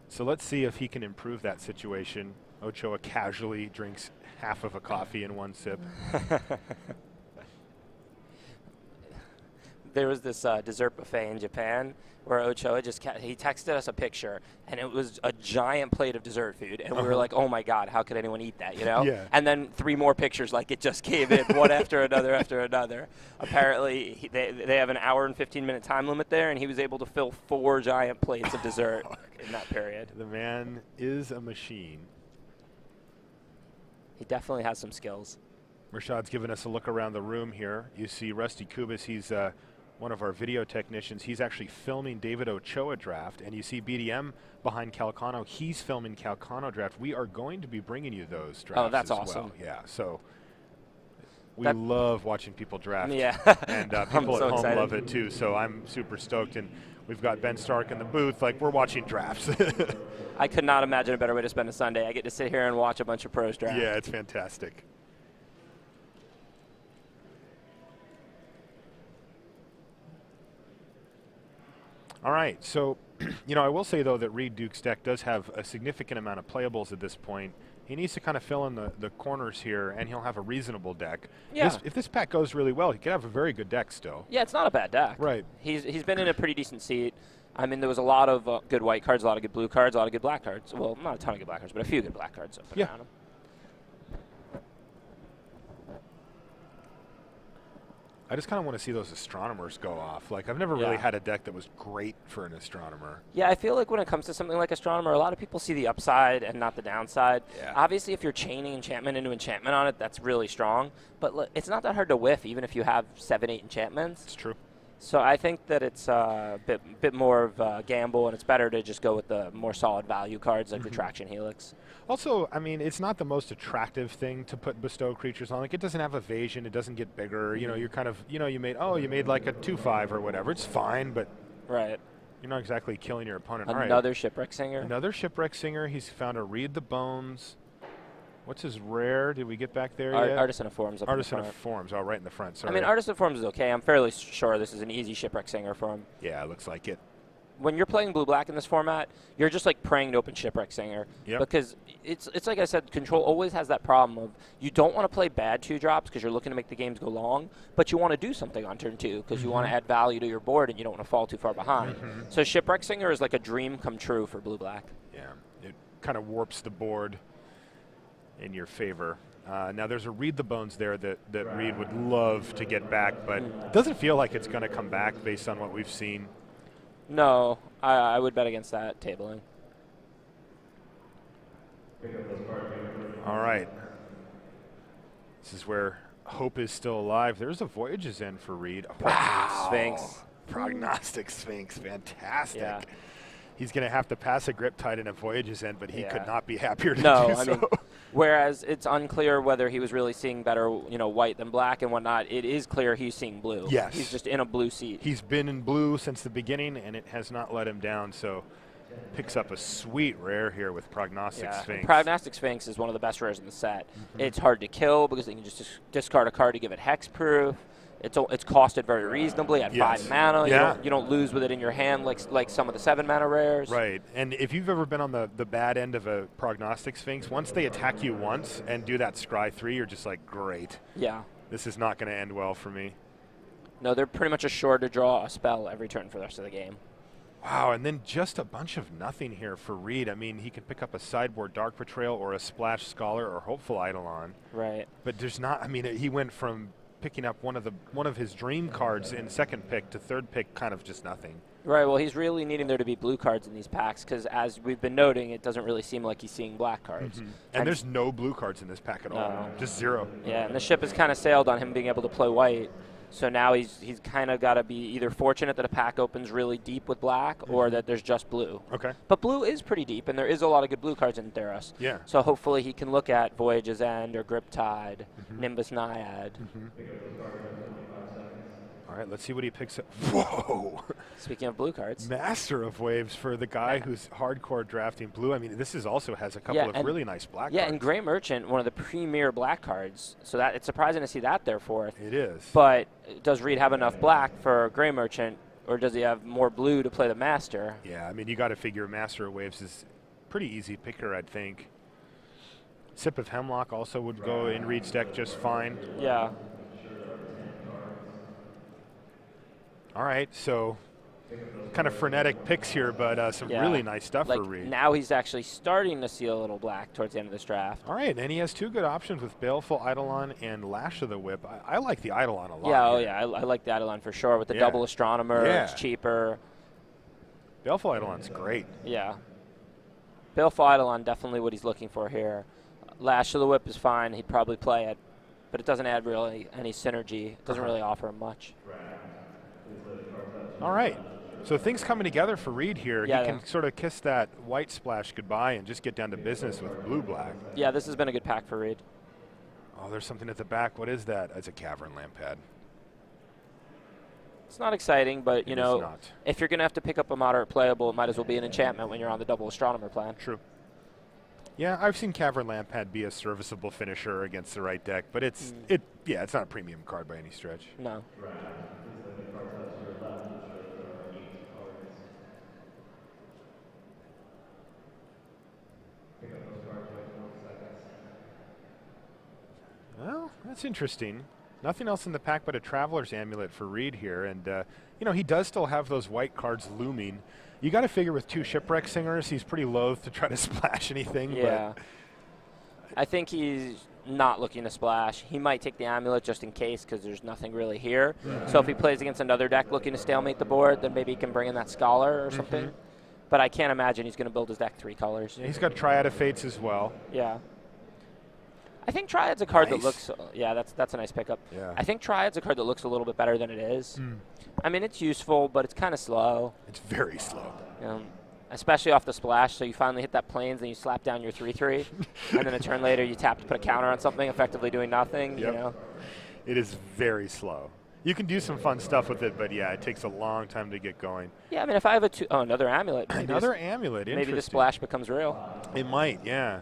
So let's see if he can improve that situation. Ochoa casually drinks half of a coffee in one sip.
There was this dessert buffet in Japan where Ochoa he texted us a picture, and it was a giant plate of dessert food, and we were like, oh my God, how could anyone eat that,
Yeah.
And then 3 more pictures, like it just came in, one after another after another. Apparently, they have an hour and 15-minute time limit there, and he was able to fill 4 giant plates of dessert in that period.
The man is a machine.
He definitely has some skills.
Rashad's given us a look around the room here. You see Rusty Kubis, he's one of our video technicians. He's actually filming David Ochoa draft, and you see BDM behind Calcano. He's filming Calcano draft. We are going to be bringing you those drafts.
Oh, that's
as
awesome.
Well. Yeah, so we love watching people draft.
Yeah.
And people
so
at home
excited.
love it too, so I'm super stoked. And we've got Ben Stark in the booth. Like, we're watching drafts.
I could not imagine a better way to spend a Sunday. I get to sit here and watch a bunch of pros draft.
Yeah, it's fantastic. All right, so, I will say, though, that Reed Duke's deck does have a significant amount of playables at this point. He needs to kind of fill in the corners here, and he'll have a reasonable deck.
Yeah.
If this pack goes really well, he could have a very good deck still.
Yeah, it's not a bad deck.
Right.
He's been in a pretty decent seat. I mean, there was a lot of good white cards, a lot of good blue cards, a lot of good black cards. Well, not a ton of good black cards, but a few good black cards up and around him.
I just kind of want to see those astronomers go off. Like, I've never really had a deck that was great for an astronomer.
Yeah, I feel like when it comes to something like astronomer, a lot of people see the upside and not the downside.
Yeah.
Obviously, if you're chaining enchantment into enchantment on it, that's really strong. But it's not that hard to whiff, even if you have 7, 8 enchantments.
It's true.
So I think that it's a bit more of a gamble, and it's better to just go with the more solid value cards like Retraction Helix.
Also, I mean, it's not the most attractive thing to put bestow creatures on. Like, it doesn't have evasion. It doesn't get bigger. You know, you're kind of, you know, you made like a 2/5 or whatever. It's fine, but
right.
You're not exactly killing your opponent.
Another Shipwreck Singer.
Another Shipwreck Singer. He's found a Read the Bones. What's his rare? Did we get back there yet?
Artisan of Forms.
Artisan of Forms. Oh, right in the front. Sorry.
I mean, Artisan of Forms is okay. I'm fairly sure this is an easy Shipwreck Singer for him.
Yeah, it looks like it.
When you're playing blue-black in this format, you're just like praying to open Shipwreck Singer.
Yep.
Because it's like I said, Control always has that problem of you don't want to play bad 2-drops because you're looking to make the games go long, but you want to do something on turn 2 because you want to add value to your board and you don't want to fall too far behind. So Shipwreck Singer is like a dream come true for blue-black.
Yeah, it kind of warps the board in your favor. Now there's a Read the Bones there that Reed would love to get back, but it doesn't feel like it's going to come back based on what we've seen.
No, I would bet against that tabling.
All right. This is where hope is still alive. There's a Voyage's End for Reed.
Wow. Sphinx.
Prognostic Sphinx. Fantastic.
Yeah.
He's going to have to pass a Griptide in a Voyage's End, but he could not be happier to do
I
so.
mean, whereas it's unclear whether he was really seeing better, white than black and whatnot. It is clear he's seeing blue.
Yes.
He's just in a blue seat.
He's been in blue since the beginning, and it has not let him down. So picks up a sweet rare here with Prognostic Sphinx.
Prognostic Sphinx is one of the best rares in the set. It's hard to kill because they can just discard a card to give it hexproof. It's costed very reasonably at 5 mana. You don't lose with it in your hand like some of the 7 mana rares.
Right. And if you've ever been on the bad end of a Prognostic Sphinx, once they attack you once and do that Scry 3, you're just like, great.
Yeah.
This is not going to end well for me.
No, they're pretty much assured to draw a spell every turn for the rest of the game.
Wow, and then just a bunch of nothing here for Reed. I mean, he can pick up a sideboard Dark Betrayal or a Splash Scholar or Hopeful Eidolon.
Right.
But there's not, I mean, he went from picking up one of his dream cards in second pick to third pick, kind of just nothing.
Right, well, he's really needing there to be blue cards in these packs because, as we've been noting, it doesn't really seem like he's seeing black cards.
And there's no blue cards in this pack at all, just 0.
Yeah, and the ship has kind of sailed on him being able to play white. So now he's kind of got to be either fortunate that a pack opens really deep with black or that there's just blue.
Okay.
But blue is pretty deep, and there is a lot of good blue cards in Theros.
Yeah.
So hopefully he can look at Voyage's End or Griptide, Nimbus Naiad.
All right, let's see what he picks up. Whoa!
Speaking of blue cards.
Master of Waves for the guy who's hardcore drafting blue. I mean, this also has a couple of really nice black cards.
Yeah, and Grey Merchant, one of the premier black cards. So that it's surprising to see that there fourth.
It is.
But does Reed have enough black for Grey Merchant, or does he have more blue to play the Master?
Yeah, I mean, you got to figure Master of Waves is pretty easy picker, I'd think. Sip of Hemlock also would go in Reed's deck just fine.
Yeah.
All right, so kind of frenetic picks here, but some really nice stuff for Reed.
Now he's actually starting to see a little black towards the end of this draft.
All right, and he has 2 good options with Baleful Eidolon and Lash of the Whip. I like the Eidolon a lot.
Yeah, I like the Eidolon for sure. With the double Astronomer, it's cheaper.
Baleful Eidolon's great.
Yeah. Baleful Eidolon, definitely what he's looking for here. Lash of the Whip is fine. He'd probably play it, but it doesn't add really any synergy. It doesn't really offer him much.
All right. So things coming together for Reed here.
Yeah,
he can sort of kiss that white splash goodbye and just get down to business with blue-black.
Yeah, this has been a good pack for Reed.
Oh, there's something at the back. What is that? It's a Cavern Lampad.
It's not exciting, but,
It is not.
if you're going to have to pick up a moderate playable, it might as well be an enchantment when you're on the double Astronomer plan.
True. Yeah, I've seen Cavern Lampad be a serviceable finisher against the right deck, but it's not a premium card by any stretch.
No.
Well, that's interesting. Nothing else in the pack but a Traveler's Amulet for Reed here. And, he does still have those white cards looming. You got to figure with 2 Shipwreck Singers, he's pretty loath to try to splash anything.
Yeah. I think he's not looking to splash. He might take the Amulet just in case because there's nothing really here. So if he plays against another deck looking to stalemate the board, then maybe he can bring in that Scholar or something. But I can't imagine he's going to build his deck 3 colors.
Yeah, he's got Triad of Fates as well.
Yeah. I think Triad's a card that looks that's a nice pickup.
Yeah.
I think Triad's a card that looks a little bit better than it is. I mean, it's useful, but it's kind of slow.
It's very slow.
Especially off the splash, so you finally hit that plains and you slap down your 3/3, and then a turn later you tap to put a counter on something, effectively doing nothing.
Yep. It is very slow. You can do some fun stuff with it, but yeah, it takes a long time to get going.
Yeah, I mean, if I have another Amulet.
Another Amulet,
maybe the splash becomes real.
It might, yeah.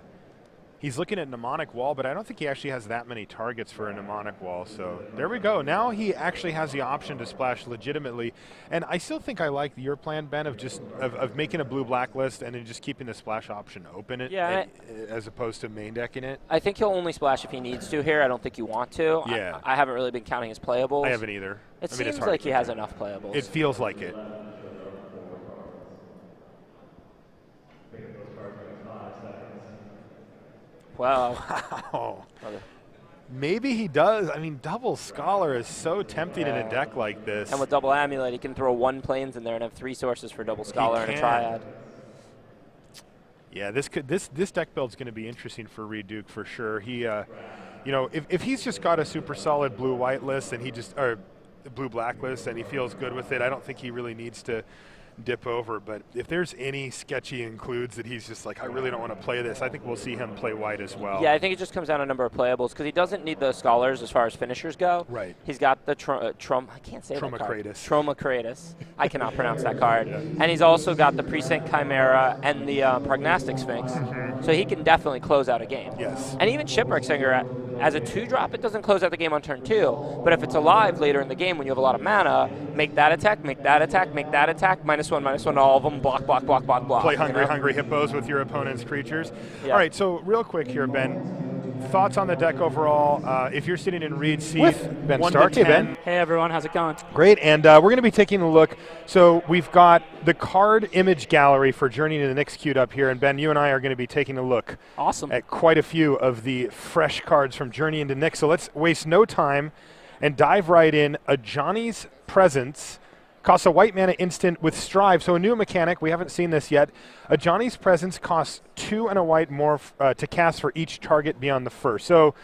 He's looking at Mnemonic Wall, but I don't think he actually has that many targets for a Mnemonic Wall. So there we go. Now he actually has the option to splash legitimately. And I still think I like your plan, Ben, of making a blue-black list and then just keeping the splash option open as opposed to main decking it.
I think he'll only splash if he needs to here. I don't think you want to.
Yeah.
I haven't really been counting his playables.
I haven't either.
It seems like he has enough playables.
It feels like it.
Wow.
Wow. Maybe he does. I mean, double Scholar is so tempting in a deck like this.
And with double Amulet, he can throw 1 plains in there and have 3 sources for double Scholar and a Triad.
Yeah, this deck build's going to be interesting for Reed Duke for sure. He, if he's just got a super solid blue-white list and or blue-black list and he feels good with it, I don't think he really needs to dip over. But if there's any sketchy includes that he's just like, I really don't want to play this, I think we'll see him play white as well.
Yeah, I think it just comes down to number of playables because he doesn't need the Scholars as far as finishers go.
Right.
He's got the I can't say that card. Troma Kratos. I cannot pronounce that card. Yeah. And he's also got the Precinct Chimera and the Prognostic Sphinx. So he can definitely close out a game.
Yes.
And even Shipwreck Singer, as a 2-drop, it doesn't close out the game on turn 2. But if it's alive later in the game when you have a lot of mana, make that attack, make that attack, make that attack, -1/-1, all of them, block, block, block, block, block.
Play hungry hippos with your opponent's creatures. Yeah. All right, so real quick here, Ben. Thoughts on the deck overall? If you're sitting in Reed's seat,
with Ben
1
Stark.
to 10.
Hey, Ben.
Hey, everyone. How's it going?
Great, and we're going to be taking a look. So we've got the card image gallery for Journey to the Nyx queued up here, and Ben, you and I are going to be taking a look at quite a few of the fresh cards from Journey into Nyx. So let's waste no time and dive right in. Ajani's Presence costs a white mana instant with Strive. So a new mechanic. We haven't seen this yet. Ajani's Presence costs 2 and a white more to cast for each target beyond the first. So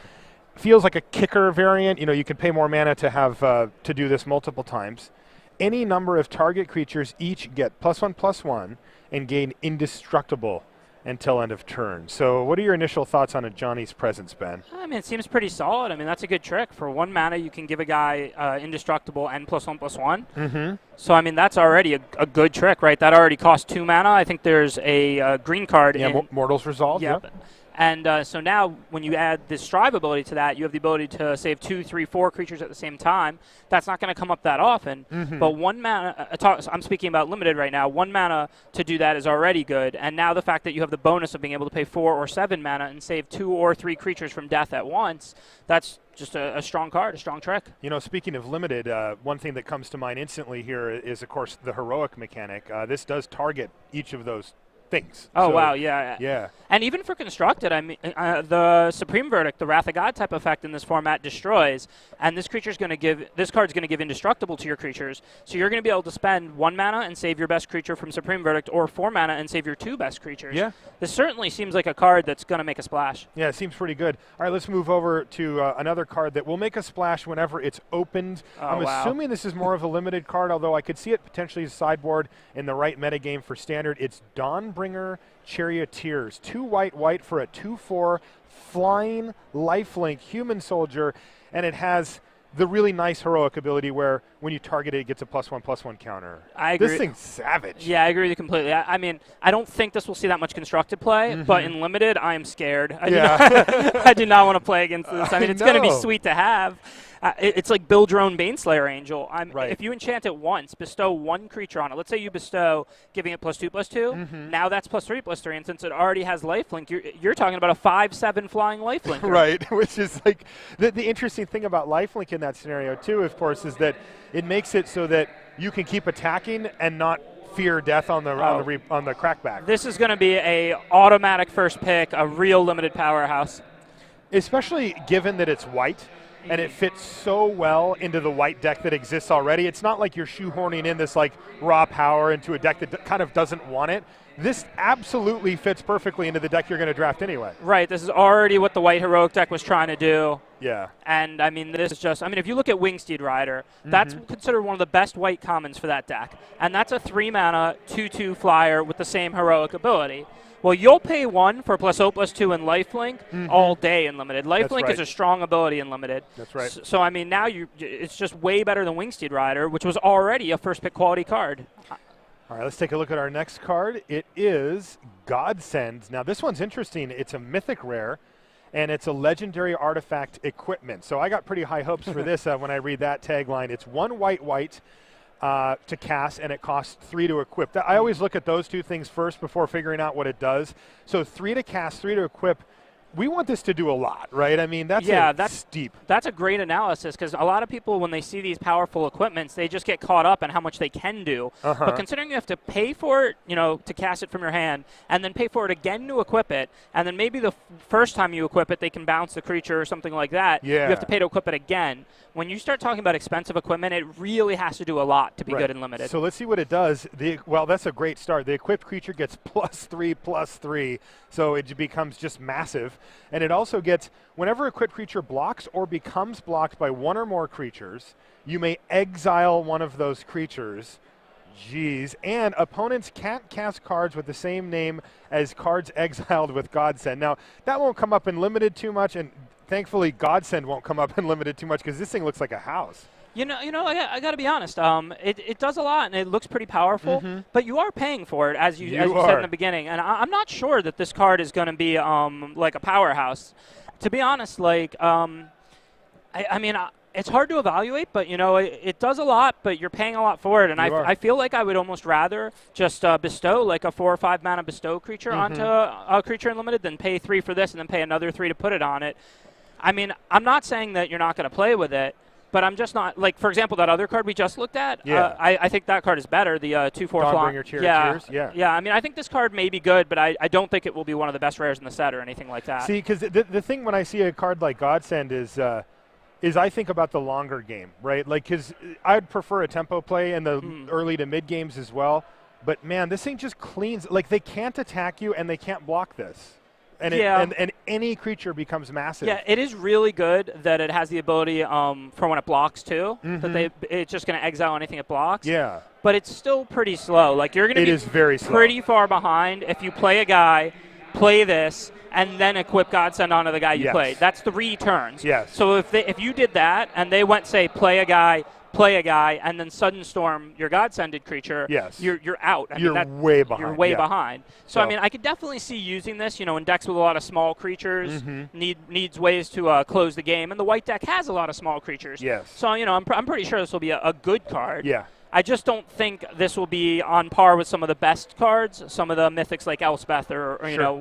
feels like a kicker variant. You can pay more mana to have to do this multiple times. Any number of target creatures each get +1/+1 and gain indestructible until end of turn. So what are your initial thoughts on Ajani's Presence, Ben?
I mean, it seems pretty solid. I mean, that's a good trick. For 1 mana, you can give a guy indestructible and +1/+1.
Mm-hmm.
So, I mean, that's already a good trick, right? That already costs 2 mana. I think there's a green card.
Yeah, Mortal's Resolve.
Yep. And so now when you add this Strive ability to that, you have the ability to save 2, 3, 4 creatures at the same time. That's not going to come up that often.
Mm-hmm.
But 1 mana, I'm speaking about limited right now, 1 mana to do that is already good. And now the fact that you have the bonus of being able to pay 4 or 7 mana and save 2 or 3 creatures from death at once, that's just a strong card, a strong trick.
Speaking of limited, one thing that comes to mind instantly here is, of course, the heroic mechanic. This does target each of those things.
Oh, so, wow, yeah.
Yeah.
And even for Constructed, I mean, the Supreme Verdict, the Wrath of God type effect in this format destroys, and this card's going to give indestructible to your creatures, so you're going to be able to spend 1 mana and save your best creature from Supreme Verdict, or 4 mana and save your 2 best creatures.
Yeah.
This certainly seems like a card that's going to make a splash.
Yeah, it seems pretty good. All right, let's move over to another card that will make a splash whenever it's opened. I'm assuming this is more of a limited card, although I could see it potentially as sideboard in the right metagame for Standard. It's Dawnbringer Charioteers. 2 white for a 2/4 flying lifelink human soldier, and it has the really nice heroic ability where when you target it, it gets a +1/+1 counter.
I agree.
This thing's savage.
Yeah, I agree with you completely. I mean, I don't think this will see that much Constructed play, but in Limited, I am scared. I do not want to play against this. I mean, it's going to be sweet to have. It's like build your own Baneslayer Angel.
Right.
If you enchant it once, bestow one creature on it. Let's say you bestow giving it +2/+2. Now that's +3/+3, and since it already has lifelink, you're talking about a 5/7 flying lifelink.
Right, which is like the interesting thing about lifelink in that scenario too, of course, is that it makes it so that you can keep attacking and not fear death on the crackback.
This is going to be a automatic first pick, a real limited powerhouse.
Especially given that it's white and it fits so well into the white deck that exists already. It's not like you're shoehorning in this like raw power into a deck that kind of doesn't want it. This absolutely fits perfectly into the deck you're going to draft anyway.
Right, this is already what the white heroic deck was trying to do.
Yeah.
And, I mean, this is just, I mean, if you look at Wingsteed Rider, that's considered one of the best white commons for that deck. And that's a 3-mana, 2/2 flyer with the same heroic ability. Well, you'll pay 1 for +0/+2 and lifelink all day in Limited. Lifelink is a strong ability in Limited.
That's right.
So I mean, now it's just way better than Wingsteed Rider, which was already a first pick quality card.
All right, let's take a look at our next card. It is Godsend. Now, this one's interesting. It's a mythic rare, and it's a legendary artifact equipment. So I got pretty high hopes for this when I read that tagline. It's 1 white to cast, and it costs 3 to equip. I always look at those two things first before figuring out what it does. So 3 to cast, 3 to equip. We want this to do a lot, right? I mean, that's steep.
That's a great analysis because a lot of people, when they see these powerful equipments, they just get caught up in how much they can do. But considering you have to pay for it, to cast it from your hand, and then pay for it again to equip it, and then maybe the first time you equip it, they can bounce the creature or something like that.
Yeah.
You have to pay to equip it again. When you start talking about expensive equipment, it really has to do a lot to be good and Limited.
So let's see what it does. Well, that's a great start. The equipped creature gets +3/+3, so it becomes just massive. And it also gets, whenever equipped creature blocks or becomes blocked by one or more creatures, you may exile one of those creatures. Jeez. And opponents can't cast cards with the same name as cards exiled with Godsend. Now, that won't come up in Limited too much, and thankfully Godsend won't come up in Limited too much because this thing looks like a house.
I got to be honest. It does a lot, and it looks pretty powerful. But you are paying for it, as you said in the beginning. And I'm not sure that this card is going to be like a powerhouse. To be honest, it's hard to evaluate, but it does a lot. But you're paying a lot for it, and I feel like I would almost rather just bestow like a 4 or 5 mana bestow creature onto a creature in Limited than pay 3 for this and then pay another 3 to put it on it. I mean, I'm not saying that you're not going to play with it. But I'm just not, like, for example, that other card we just looked at, I think that card is better, the 2/4 fly. Yeah, I mean, I think this card may be good, but I don't think it will be one of the best rares in the set or anything like that.
See, because the thing when I see a card like Godsend is I think about the longer game, right? Like, because I'd prefer a tempo play in the early to mid games as well. But, man, this thing just cleans. Like, they can't attack you, and they can't block this. And, and any creature becomes massive.
Yeah, it is really good that it has the ability for when it blocks, too. That it's just going to exile anything it blocks.
Yeah.
But it's still pretty slow. Like, you're going to be
very slow.
Pretty far behind if you play a guy, play this, and then equip Godsend onto the guy you played. That's 3 turns.
Yes.
So if you did that, and they went, say, play a guy, and then sudden storm your Godsended creature, you're out.
You're way behind.
You're way behind. So, I mean, I could definitely see using this, in decks with a lot of small creatures, needs ways to close the game, and the white deck has a lot of small creatures.
Yes.
So, I'm pretty sure this will be a good card.
Yeah.
I just don't think this will be on par with some of the best cards, some of the mythics like Elspeth or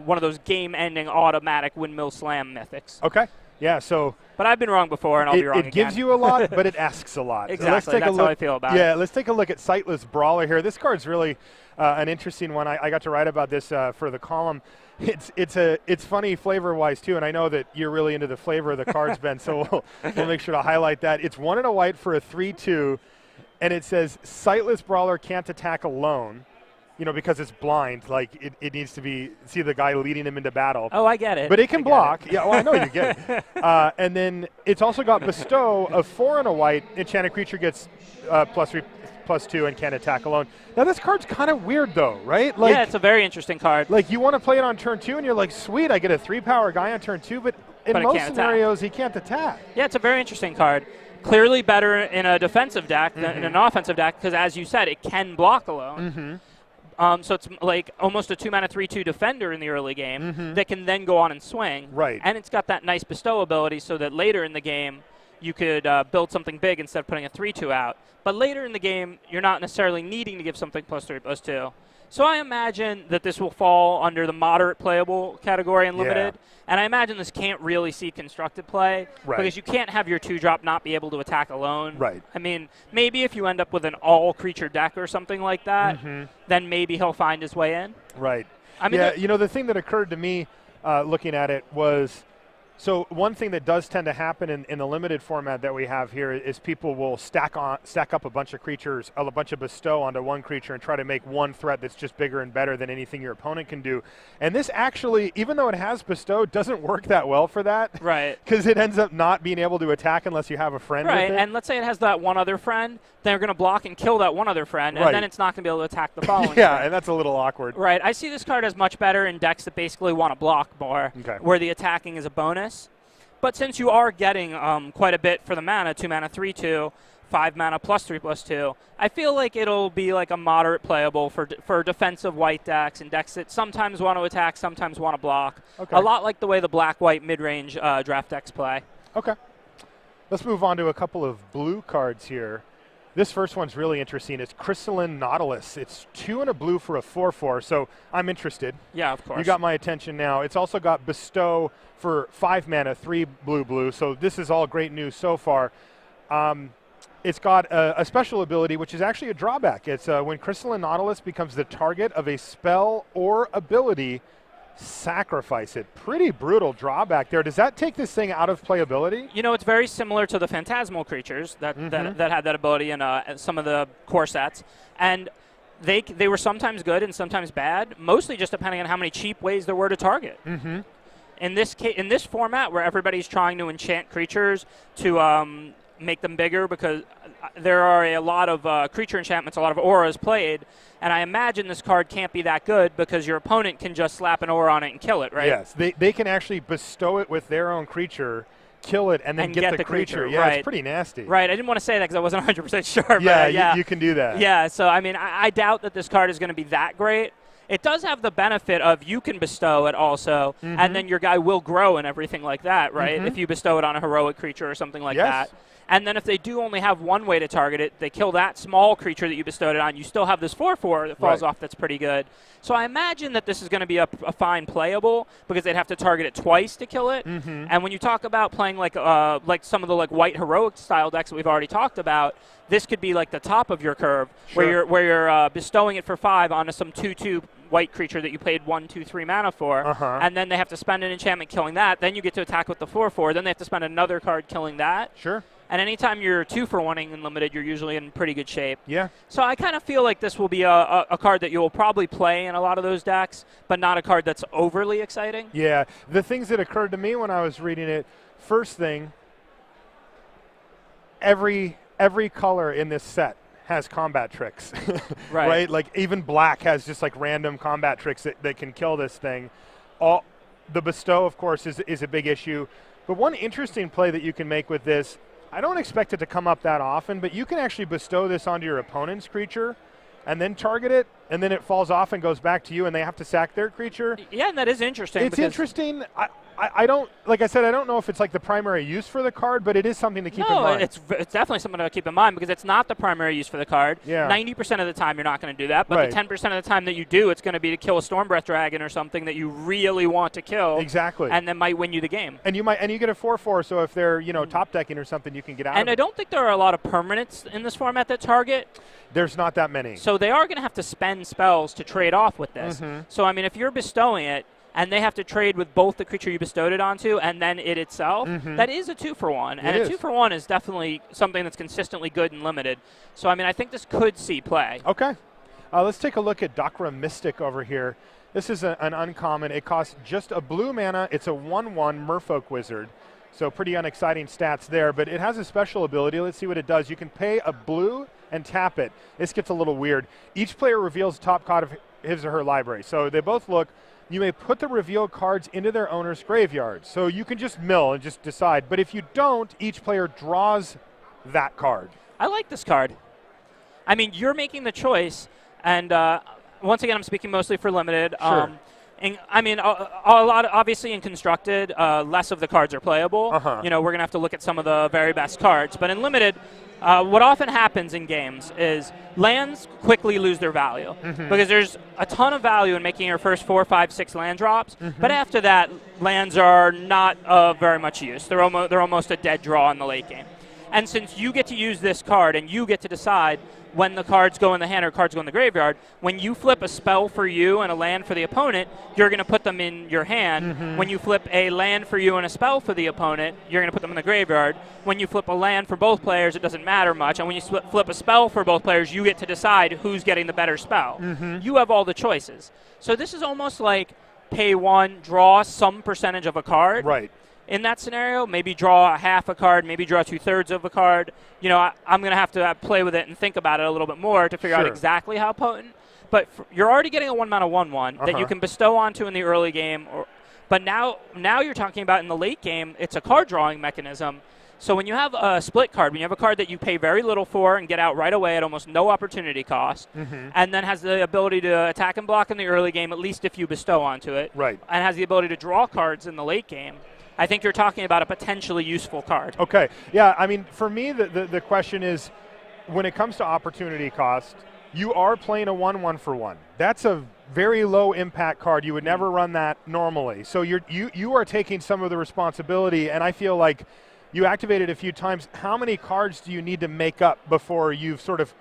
one of those game-ending automatic windmill slam mythics.
Okay. Yeah, so...
But I've been wrong before, and I'll be wrong again.
It gives you a lot, but it asks a lot.
Exactly,
so let's take
how I feel about it.
Yeah, let's take a look at Sightless Brawler here. This card's really an interesting one. I got to write about this for the column. It's funny flavor-wise, too, and I know that you're really into the flavor of the cards, Ben, so we'll make sure to highlight that. It's 1 and a white for a 3/2, and it says Sightless Brawler can't attack alone. Because it's blind, like it needs to see the guy leading him into battle.
Oh, I get it.
But it can block. Yeah, well, I know you get it. And then it's also got Bestow of 4 and a white. Enchanted creature gets +3/+2 and can't attack alone. Now, this card's kind of weird, though, right? Like,
yeah, it's a very interesting card.
Like, you want to play it on turn 2, and you're like, sweet, I get a 3-power guy on turn 2, but in most scenarios, he can't attack.
Yeah, it's a very interesting card. Clearly better in a defensive deck than in an offensive deck, because, as you said, it can block alone. So it's like almost a 2-mana 3/2 defender in the early game that can then go on and swing.
Right.
And it's got that nice bestow ability so that later in the game, you could build something big instead of putting a 3/2 out. But later in the game, you're not necessarily needing to give something +3/+2. So I imagine that this will fall under the moderate playable category in Limited. And I imagine this can't really see constructed play because you can't have your 2-drop not be able to attack alone.
Right.
I mean, maybe if you end up with an all-creature deck or something like that, then maybe he'll find his way in.
Right.
I mean,
yeah, the thing that occurred to me looking at it was, so one thing that does tend to happen in the limited format that we have here is people will stack up a bunch of creatures, a bunch of bestow onto one creature and try to make one threat that's just bigger and better than anything your opponent can do. And this actually, even though it has bestow, doesn't work that well for that.
Right.
Because it ends up not being able to attack unless you have a friend with it.
Right, and let's say it has that one other friend, they're going to block and kill that one other friend, and then it's not going to be able to attack the following friend.
And that's a little awkward.
Right, I see this card as much better in decks that basically want to block more, where the attacking is a bonus. But since you are getting quite a bit for the mana, 2 mana, 3/2, 5 mana +3/+2, I feel like it'll be like a moderate playable for defensive white decks and decks that sometimes want to attack, sometimes want to block. A lot like the way the black-white mid-range draft decks play.
Okay. Let's move on to a couple of blue cards here. This first one's really interesting. It's Crystalline Nautilus. It's 2 and a blue for a 4/4, so I'm interested.
Yeah, of course.
You got my attention now. It's also got Bestow for 5 mana, 3 blue, so this is all great news so far. It's got a special ability, which is actually a drawback. It's when Crystalline Nautilus becomes the target of a spell or ability, sacrifice it. Pretty brutal drawback there. Does that take this thing out of playability?
You know, it's very similar to the Phantasmal creatures that had that ability in some of the core sets. And they were sometimes good and sometimes bad, mostly just depending on how many cheap ways there were to target. In this format, where everybody's trying to enchant creatures to make them bigger, because there are a lot of creature enchantments, a lot of auras played, and I imagine this card can't be that good because your opponent can just slap an aura on it and kill it, right?
Yes, they can actually bestow it with their own creature, kill it, and then get the creature. Yeah,
right.
It's pretty nasty.
Right, I didn't want to say that because I wasn't 100% sure.
Yeah,
but
you can do that.
Yeah, so I mean, I doubt that this card is going to be that great. It does have the benefit of you can bestow it also, and then your guy will grow and everything like that, right? If you bestow it on a heroic creature or something like that. And then if they do only have one way to target it, they kill that small creature that you bestowed it on. You still have this 4/4 that falls off that's pretty good. So I imagine that this is going to be a fine playable because they'd have to target it twice to kill it. And when you talk about playing like some of the white heroic style decks that we've already talked about, this could be like the top of your curve where you're bestowing it for 5 onto some 2/2 white creature that you paid 1, 2, 3 mana for, and then they have to spend an enchantment killing that. Then you get to attack with the 4/4. Then they have to spend another card killing that. And anytime you're 2-for-1ing in Limited, you're usually in pretty good shape.
Yeah.
So I kind of feel like this will be a card that you will probably play in a lot of those decks, but not a card that's overly exciting.
Yeah. The things that occurred to me when I was reading it, first thing, every color in this set has combat tricks. Right? Like even black has just like random combat tricks that can kill this thing. The bestow, of course, is a big issue. But one interesting play that you can make with this, I don't expect it to come up that often, but you can actually bestow this onto your opponent's creature and then target it, and then it falls off and goes back to you, and they have to sack their creature.
Yeah, and that is interesting.
It's interesting. I don't, like I said, I don't know if it's like the primary use for the card, but it is something to keep in mind.
It's definitely something to keep in mind because it's not the primary use for the card.
Yeah.
90% of the time you're not going to do that, but the 10% of the time that you do, it's going to be to kill a Stormbreath Dragon or something that you really want to kill.
Exactly.
And that might win you the game.
And you get a 4/4, so if they're top decking or something, you can get out.
And I don't think there are a lot of permanents in this format that target.
There's not that many.
So they are going to have to spend spells to trade off with this. So I mean, if you're bestowing it, and they have to trade with both the creature you bestowed it onto and then it itself, that is a 2-for-1. And a 2-for-1 is definitely something that's consistently good and limited. So, I mean, I think this could see play.
Okay. Let's take a look at Dakra Mystic over here. This is an uncommon. It costs just a blue mana. It's a 1/1 Merfolk Wizard. So pretty unexciting stats there, but it has a special ability. Let's see what it does. You can pay a blue and tap it. This gets a little weird. Each player reveals the top card of his or her library. So they both look. You may put the revealed cards into their owner's graveyard. So you can just mill and just decide. But if you don't, each player draws that card.
I like this card. I mean, you're making the choice. And once again, I'm speaking mostly for Limited.
Sure.
I mean, a lot. Obviously, in constructed, less of the cards are playable.
Uh-huh.
You know, we're gonna have to look at some of the very best cards. But in limited, what often happens in games is lands quickly lose their value because there's a ton of value in making your first 4, 5, 6 land drops. But after that, lands are not of very much use. They're almost a dead draw in the late game. And since you get to use this card and you get to decide when the cards go in the hand or cards go in the graveyard, when you flip a spell for you and a land for the opponent, you're going to put them in your hand. When you flip a land for you and a spell for the opponent, you're going to put them in the graveyard. When you flip a land for both players, it doesn't matter much. And when you flip a spell for both players, you get to decide who's getting the better spell. You have all the choices. So this is almost like pay one, draw some percentage of a card.
Right.
In that scenario, maybe draw a half a card, maybe draw 2/3 of a card. You know, I'm going to have to play with it and think about it a little bit more to figure out exactly how potent. But you're already getting a 1-mana 1/1 that you can bestow onto in the early game. But now you're talking about in the late game, it's a card drawing mechanism. So when you have a split card, when you have a card that you pay very little for and get out right away at almost no opportunity cost, and then has the ability to attack and block in the early game, at least if you bestow onto it,
Right.
and has the ability to draw cards in the late game, I think you're talking about a potentially useful card.
Okay. Yeah, I mean, for me, the question is, when it comes to opportunity cost, you are playing a 1/1 for 1. That's a very low impact card. You would never run that normally. So you are taking some of the responsibility, and I feel like you activate it a few times. How many cards do you need to make up before you've sort of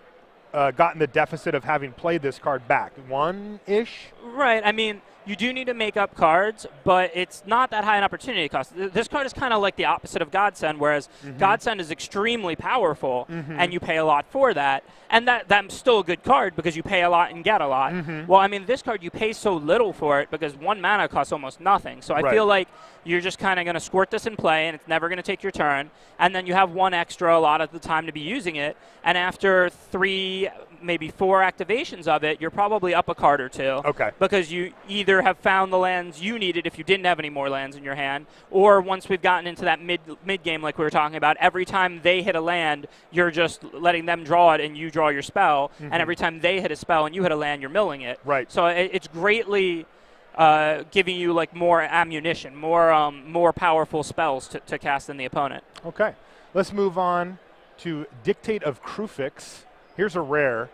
gotten the deficit of having played this card back? 1-ish?
Right. I mean, you do need to make up cards, but it's not that high an opportunity cost. This card is kind of like the opposite of Godsend, whereas Godsend is extremely powerful, and you pay a lot for that. And that's still a good card because you pay a lot and get a lot. Well, I mean, this card, you pay so little for it because 1 mana costs almost nothing. So I feel like you're just kind of going to squirt this in play, and it's never going to take your turn. And then you have 1 extra a lot of the time to be using it. And after 3, maybe 4 activations of it, you're probably up a card or 2.
Okay.
Because you either have found the lands you needed if you didn't have any more lands in your hand, or once we've gotten into that mid game like we were talking about, every time they hit a land, you're just letting them draw it and you draw your spell, and every time they hit a spell and you hit a land, you're milling it.
Right.
So it's greatly giving you like more ammunition, more powerful spells to cast than the opponent.
Okay. Let's move on to Dictate of Kruphix. Here's a rare.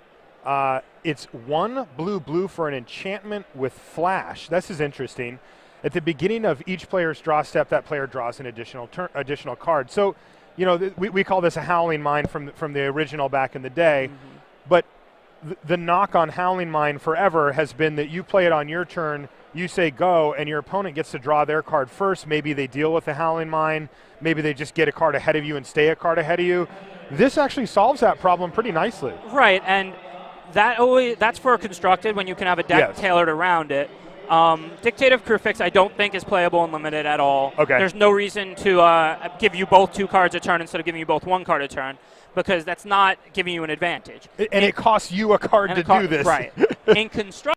It's 1 blue for an enchantment with flash. This is interesting. At the beginning of each player's draw step, that player draws an additional card. So, you know, we call this a Howling Mine from the original back in the day. But the knock on Howling Mine forever has been that you play it on your turn, you say go, and your opponent gets to draw their card first. Maybe they deal with the Howling Mine. Maybe they just get a card ahead of you and stay a card ahead of you. This actually solves that problem pretty nicely.
Right, and that's for constructed when you can have a deck tailored around it. Dictate of Kruphix I don't think is playable in limited at all.
Okay.
There's no reason to give you both 2 cards a turn instead of giving you both 1 card a turn, because that's not giving you an advantage.
And it costs you a card to do this.
Right. In constructed,